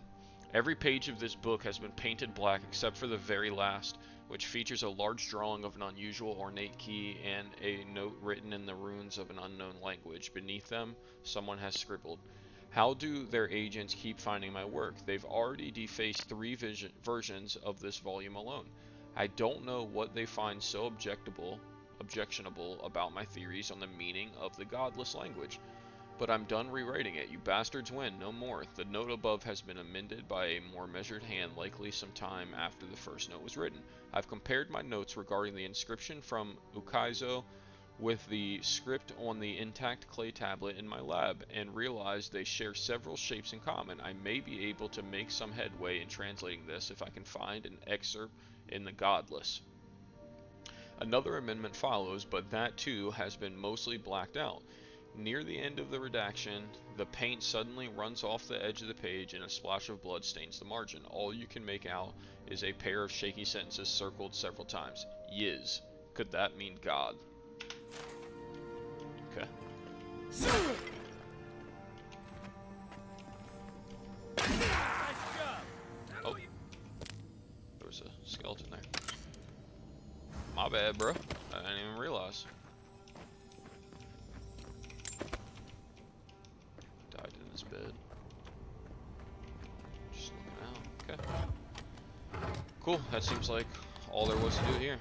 Every page of this book has been painted black except for the very last, which features a large drawing of an unusual ornate key and a note written in the runes of an unknown language. Beneath them, someone has scribbled, "How do their agents keep finding my work? They've already defaced 3 versions of this volume alone. I don't know what they find so objectionable about my theories on the meaning of the godless language. But I'm done rewriting it. You bastards win, no more. The note above has been amended by a more measured hand, likely some time after the first note was written. I've compared my notes regarding the inscription from Ukaizo with the script on the intact clay tablet in my lab, and realized they share several shapes in common. I may be able to make some headway in translating this if I can find an excerpt in the godless." Another amendment follows, but that too has been mostly blacked out. Near the end of the redaction, the paint suddenly runs off the edge of the page and a splash of blood stains the margin. All you can make out is a pair of shaky sentences circled several times. Yiz. Could that mean God? Okay. Oh. There was a skeleton there. My bad, bro. I didn't even realize. Died in his bed. Just looking out. Okay. Cool. That seems like all there was to do here.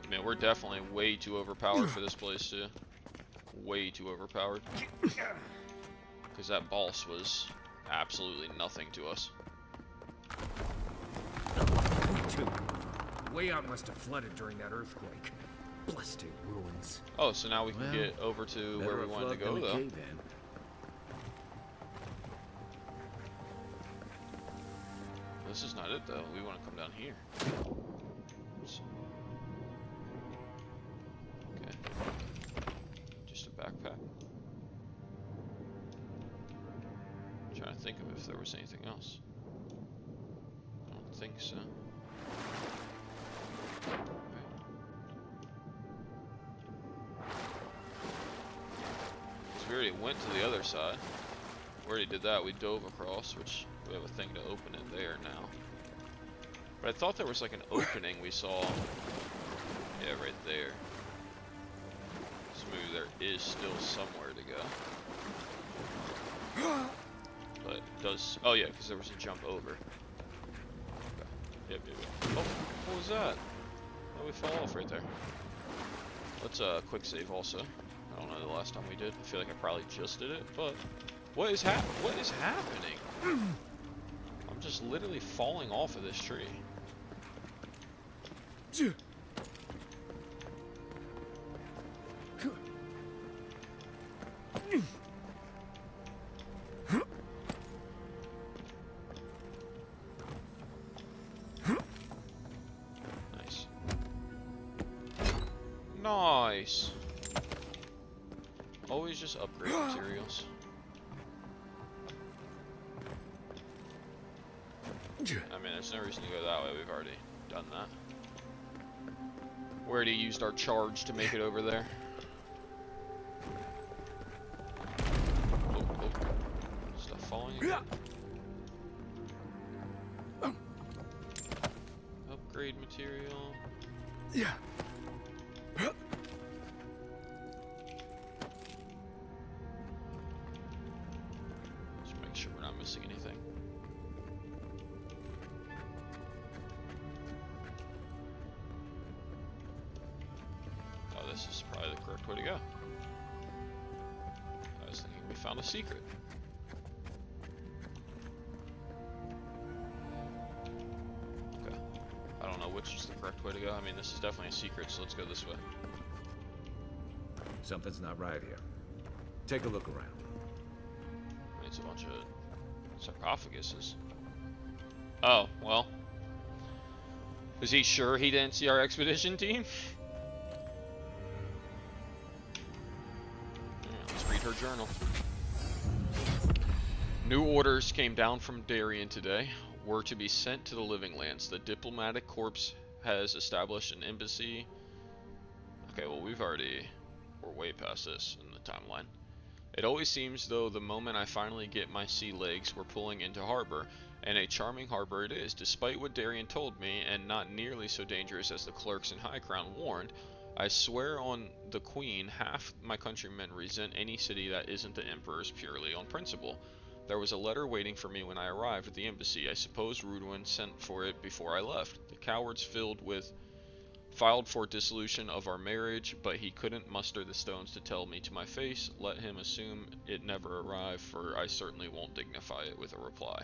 I mean, we're definitely way too overpowered for this place, too. Way too overpowered. Because that boss was absolutely nothing to us. Way out must have flooded during that earthquake. Blasted ruins. Oh, so now we can Well, get over to where we wanted to go, though. This is not it, though. We want to come down here. Oops. Okay. Just a backpack. I'm trying to think of if there was anything else. I don't think so. We already went to the other side. We already did that. We dove across, which we have a thing to open it there now. But I thought there was like an opening we saw. Yeah, right there. So maybe there is still somewhere to go. But it does. Oh yeah, because there was a jump over. Okay. Yep. Oh, what was that? Oh, we fell off right there. Let's quick save also. I don't know the last time we did. I feel like I probably just did it, but what is happening? I'm just literally falling off of this tree. Nice. Nice. Always just upgrade materials. I mean, there's no reason to go that way. We've already done that. We already used our charge to make it over there. Oh, oh. Stuff falling again. Upgrade material. Yeah. Just make sure we're not missing anything. this is probably the correct way to go. I was thinking we found a secret. Okay. I don't know which is the correct way to go. I mean, this is definitely a secret, so let's go this way. Something's not right here. Take a look around. It's a bunch of sarcophaguses. Oh, well. Is he sure he didn't see our expedition team? Yeah, let's read her journal. New orders came down from Darien today. Were to be sent to the Living Lands. The diplomatic corps has established an embassy. Okay, well we're way past this in the timeline. It always seems though the moment I finally get my sea legs, we're pulling into harbor. And a charming harbor it is, despite what Darien told me, and not nearly so dangerous as the clerks in High Crown warned. I swear on the Queen, half my countrymen resent any city that isn't the Emperor's purely on principle. There was a letter waiting for me when I arrived at the embassy. I suppose Lodwin sent for it before I left. The cowards filed for dissolution of our marriage, but he couldn't muster the stones to tell me to my face. Let him assume it never arrived, for I certainly won't dignify it with a reply.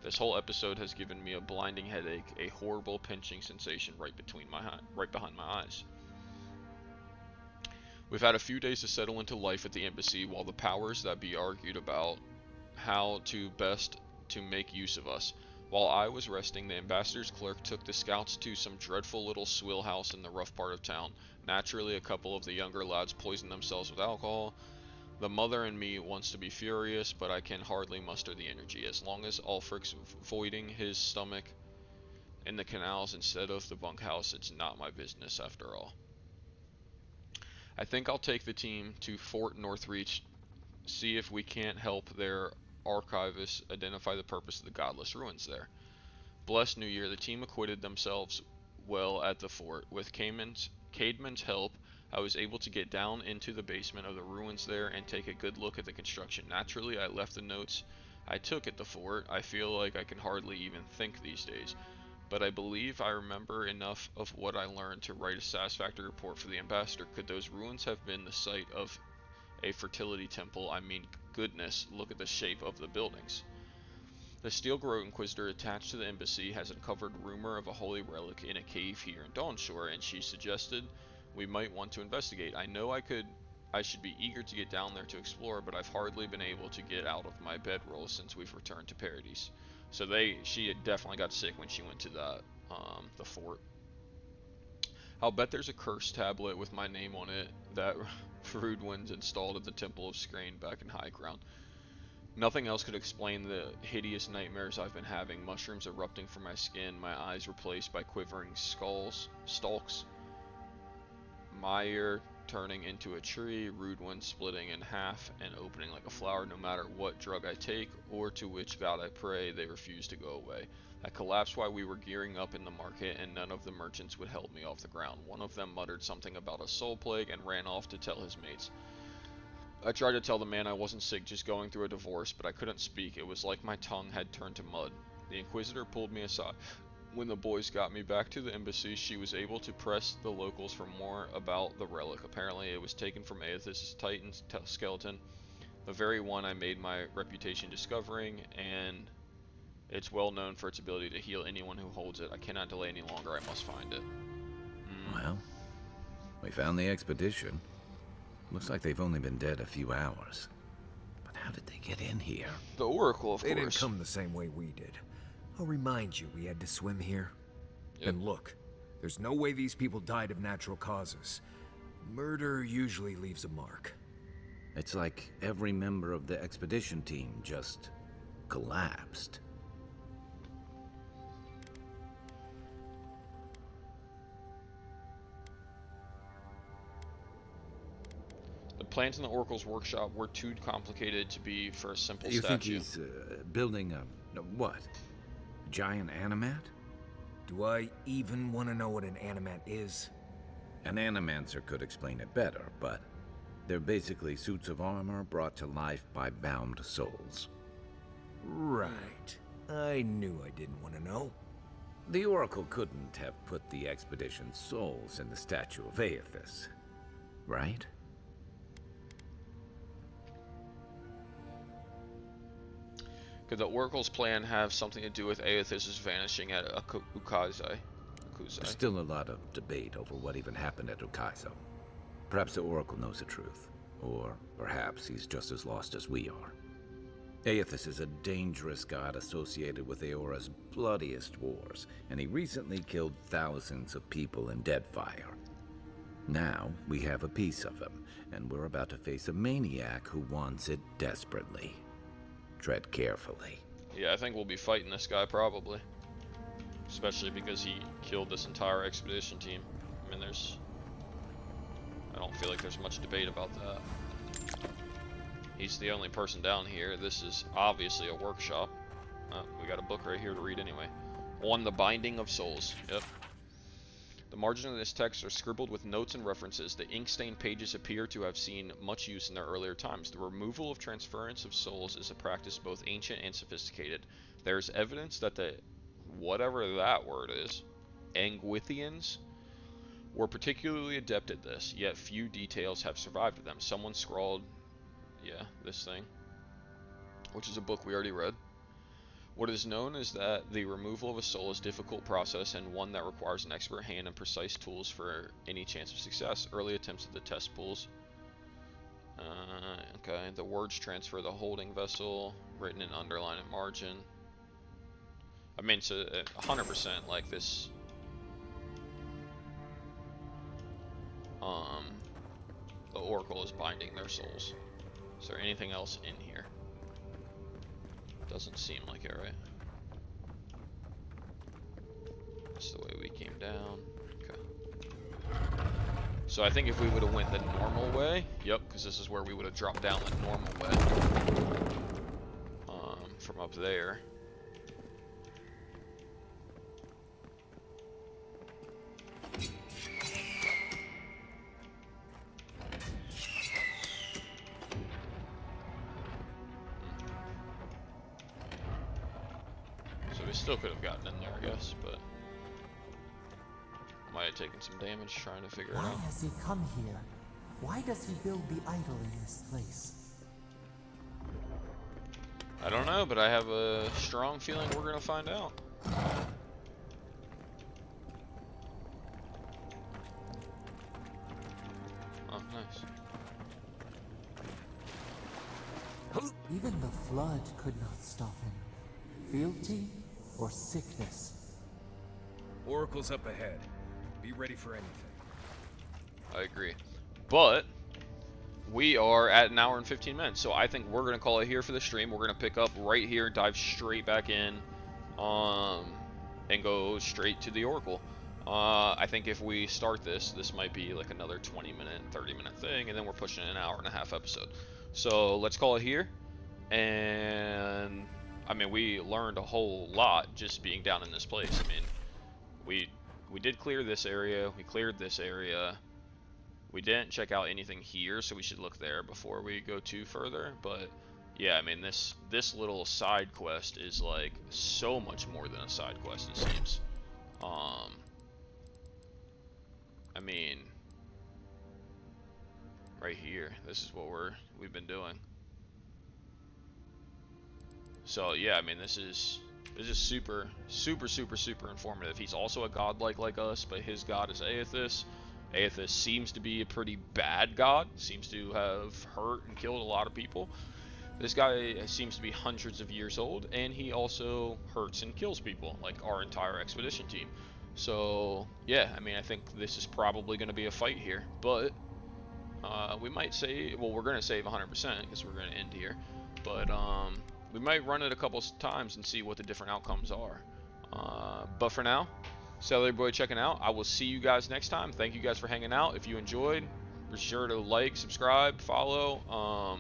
This whole episode has given me a blinding headache, a horrible pinching sensation right behind my eyes. We've had a few days to settle into life at the embassy while the powers that be argued about how to best to make use of us. While I was resting, the ambassador's clerk took the scouts to some dreadful little swill house in the rough part of town. Naturally, a couple of the younger lads poisoned themselves with alcohol. The mother in me wants to be furious, but I can hardly muster the energy. As long as Ulfric's voiding his stomach in the canals instead of the bunkhouse, it's not my business after all. I think I'll take the team to Fort Northreach, see if we can't help their archivists identify the purpose of the godless ruins there. Blessed New Year, the team acquitted themselves well at the fort. With Caedmon's help, I was able to get down into the basement of the ruins there and take a good look at the construction. Naturally, I left the notes I took at the fort. I feel like I can hardly even think these days, but I believe I remember enough of what I learned to write a satisfactory report for the ambassador. Could those ruins have been the site of a fertility temple? I mean, goodness, look at the shape of the buildings. The Steel-Garrote Inquisitor attached to the embassy has uncovered rumor of a holy relic in a cave here in Dawnshore, and she suggested we might want to investigate. I know I should be eager to get down there to explore, but I've hardly been able to get out of my bedroll since we've returned to Paradise. So she definitely got sick when she went to the fort. I'll bet there's a curse tablet with my name on it that Lodwin's installed at the Temple of Scrane back in High Ground. Nothing else could explain the hideous nightmares I've been having. Mushrooms erupting from my skin, my eyes replaced by quivering stalks, Meyer turning into a tree, Lodwin splitting in half and opening like a flower. No matter what drug I take or to which god I pray, they refuse to go away. I collapsed while we were gearing up in the market, and none of the merchants would help me off the ground. One of them muttered something about a soul plague and ran off to tell his mates. I tried to tell the man I wasn't sick, just going through a divorce, but I couldn't speak. It was like my tongue had turned to mud. The Inquisitor pulled me aside. When the boys got me back to the embassy, she was able to press the locals for more about the relic. Apparently, it was taken from Aethys' Titan skeleton, the very one I made my reputation discovering, and it's well known for its ability to heal anyone who holds it. I cannot delay any longer. I must find it. Well, we found the expedition. Looks like they've only been dead a few hours. But how did they get in here? The Oracle, of They course. didn't come the same way we did. I'll remind you, we had to swim here. Yep. And look, there's no way these people died of natural causes. Murder usually leaves a mark. It's like every member of the expedition team just collapsed. The plans in the Oracle's workshop were too complicated to be for a simple You statue. think he's building what? A giant animat? Do I even want to know what an animat is? An animancer could explain it better, but they're basically suits of armor brought to life by bound souls. Right. I knew I didn't want to know. The Oracle couldn't have put the expedition's souls in the statue of Aethys. right? Could the Oracle's plan have something to do with Aethys' vanishing at Ukazai? There's still a lot of debate over what even happened at Ukaizo. Perhaps the Oracle knows the truth, or perhaps he's just as lost as we are. Aethys is a dangerous god associated with Eora's bloodiest wars, and he recently killed thousands of people in Deadfire. Now, we have a piece of him, and we're about to face a maniac who wants it desperately. Tread carefully. Yeah, I think we'll be fighting this guy probably. Especially because he killed this entire expedition team. I mean, I don't feel like there's much debate about that. He's the only person down here. This is obviously a workshop. We got a book right here to read anyway. On the Binding of Souls. Yep. The margins of this text are scribbled with notes and references. The ink-stained pages appear to have seen much use in their earlier times. The removal of transference of souls is a practice both ancient and sophisticated. There is evidence that the, whatever that word is, Anguithians were particularly adept at this, yet few details have survived of them. Someone scrawled, yeah, this thing, which is a book we already read. What is known is that the removal of a soul is a difficult process and one that requires an expert hand and precise tools for any chance of success. Early attempts at the test pools. Okay, the words transfer the holding vessel, written in underline and margin. I mean, so 100% like this. The Oracle is binding their souls. Is there anything else in here? Doesn't seem like it, right? That's the way we came down. Okay. So I think if we would have went the normal way, yep, because this is where we would have dropped down the normal way. From up there. Still could have gotten in there, I guess, but might have taken some damage trying to figure it out. Why has he come here? Why does he build the idol in this place? I don't know, but I have a strong feeling we're gonna find out. Oh, nice. Even the flood could not stop him. Fealty or sickness? Oracle's up ahead. Be ready for anything. I agree. But we are at an hour and 15 minutes, so I think we're going to call it here for the stream. We're going to pick up right here, dive straight back in, and go straight to the Oracle. I think if we start this might be like another 20-minute, 30-minute thing, and then we're pushing an hour and a half episode. So let's call it here, and I mean, we learned a whole lot just being down in this place. I mean, we did clear this area, we cleared this area. We didn't check out anything here, so we should look there before we go too further. But yeah, I mean, this little side quest is like so much more than a side quest, it seems. I mean, right here, this is what we've been doing. So yeah, I mean, this is super informative. He's also a god like us, but his god is Aethys. Aethys seems to be a pretty bad god, seems to have hurt and killed a lot of people. This guy seems to be hundreds of years old, and he also hurts and kills people, like our entire expedition team. So yeah, I mean, I think this is probably going to be a fight here, but we might say, well, we're going to save 100% because we're going to end here, but we might run it a couple times and see what the different outcomes are. But for now, Celeryboy checking out. I will see you guys next time. Thank you guys for hanging out. If you enjoyed, be sure to like, subscribe, follow.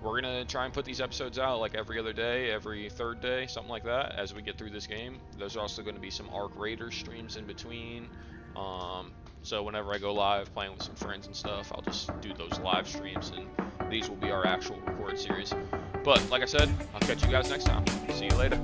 We're going to try and put these episodes out like every other day, every third day, something like that, as we get through this game. There's also going to be some Arc Raider streams in between. So whenever I go live playing with some friends and stuff, I'll just do those live streams, and these will be our actual record series. But like I said, I'll catch you guys next time. See you later.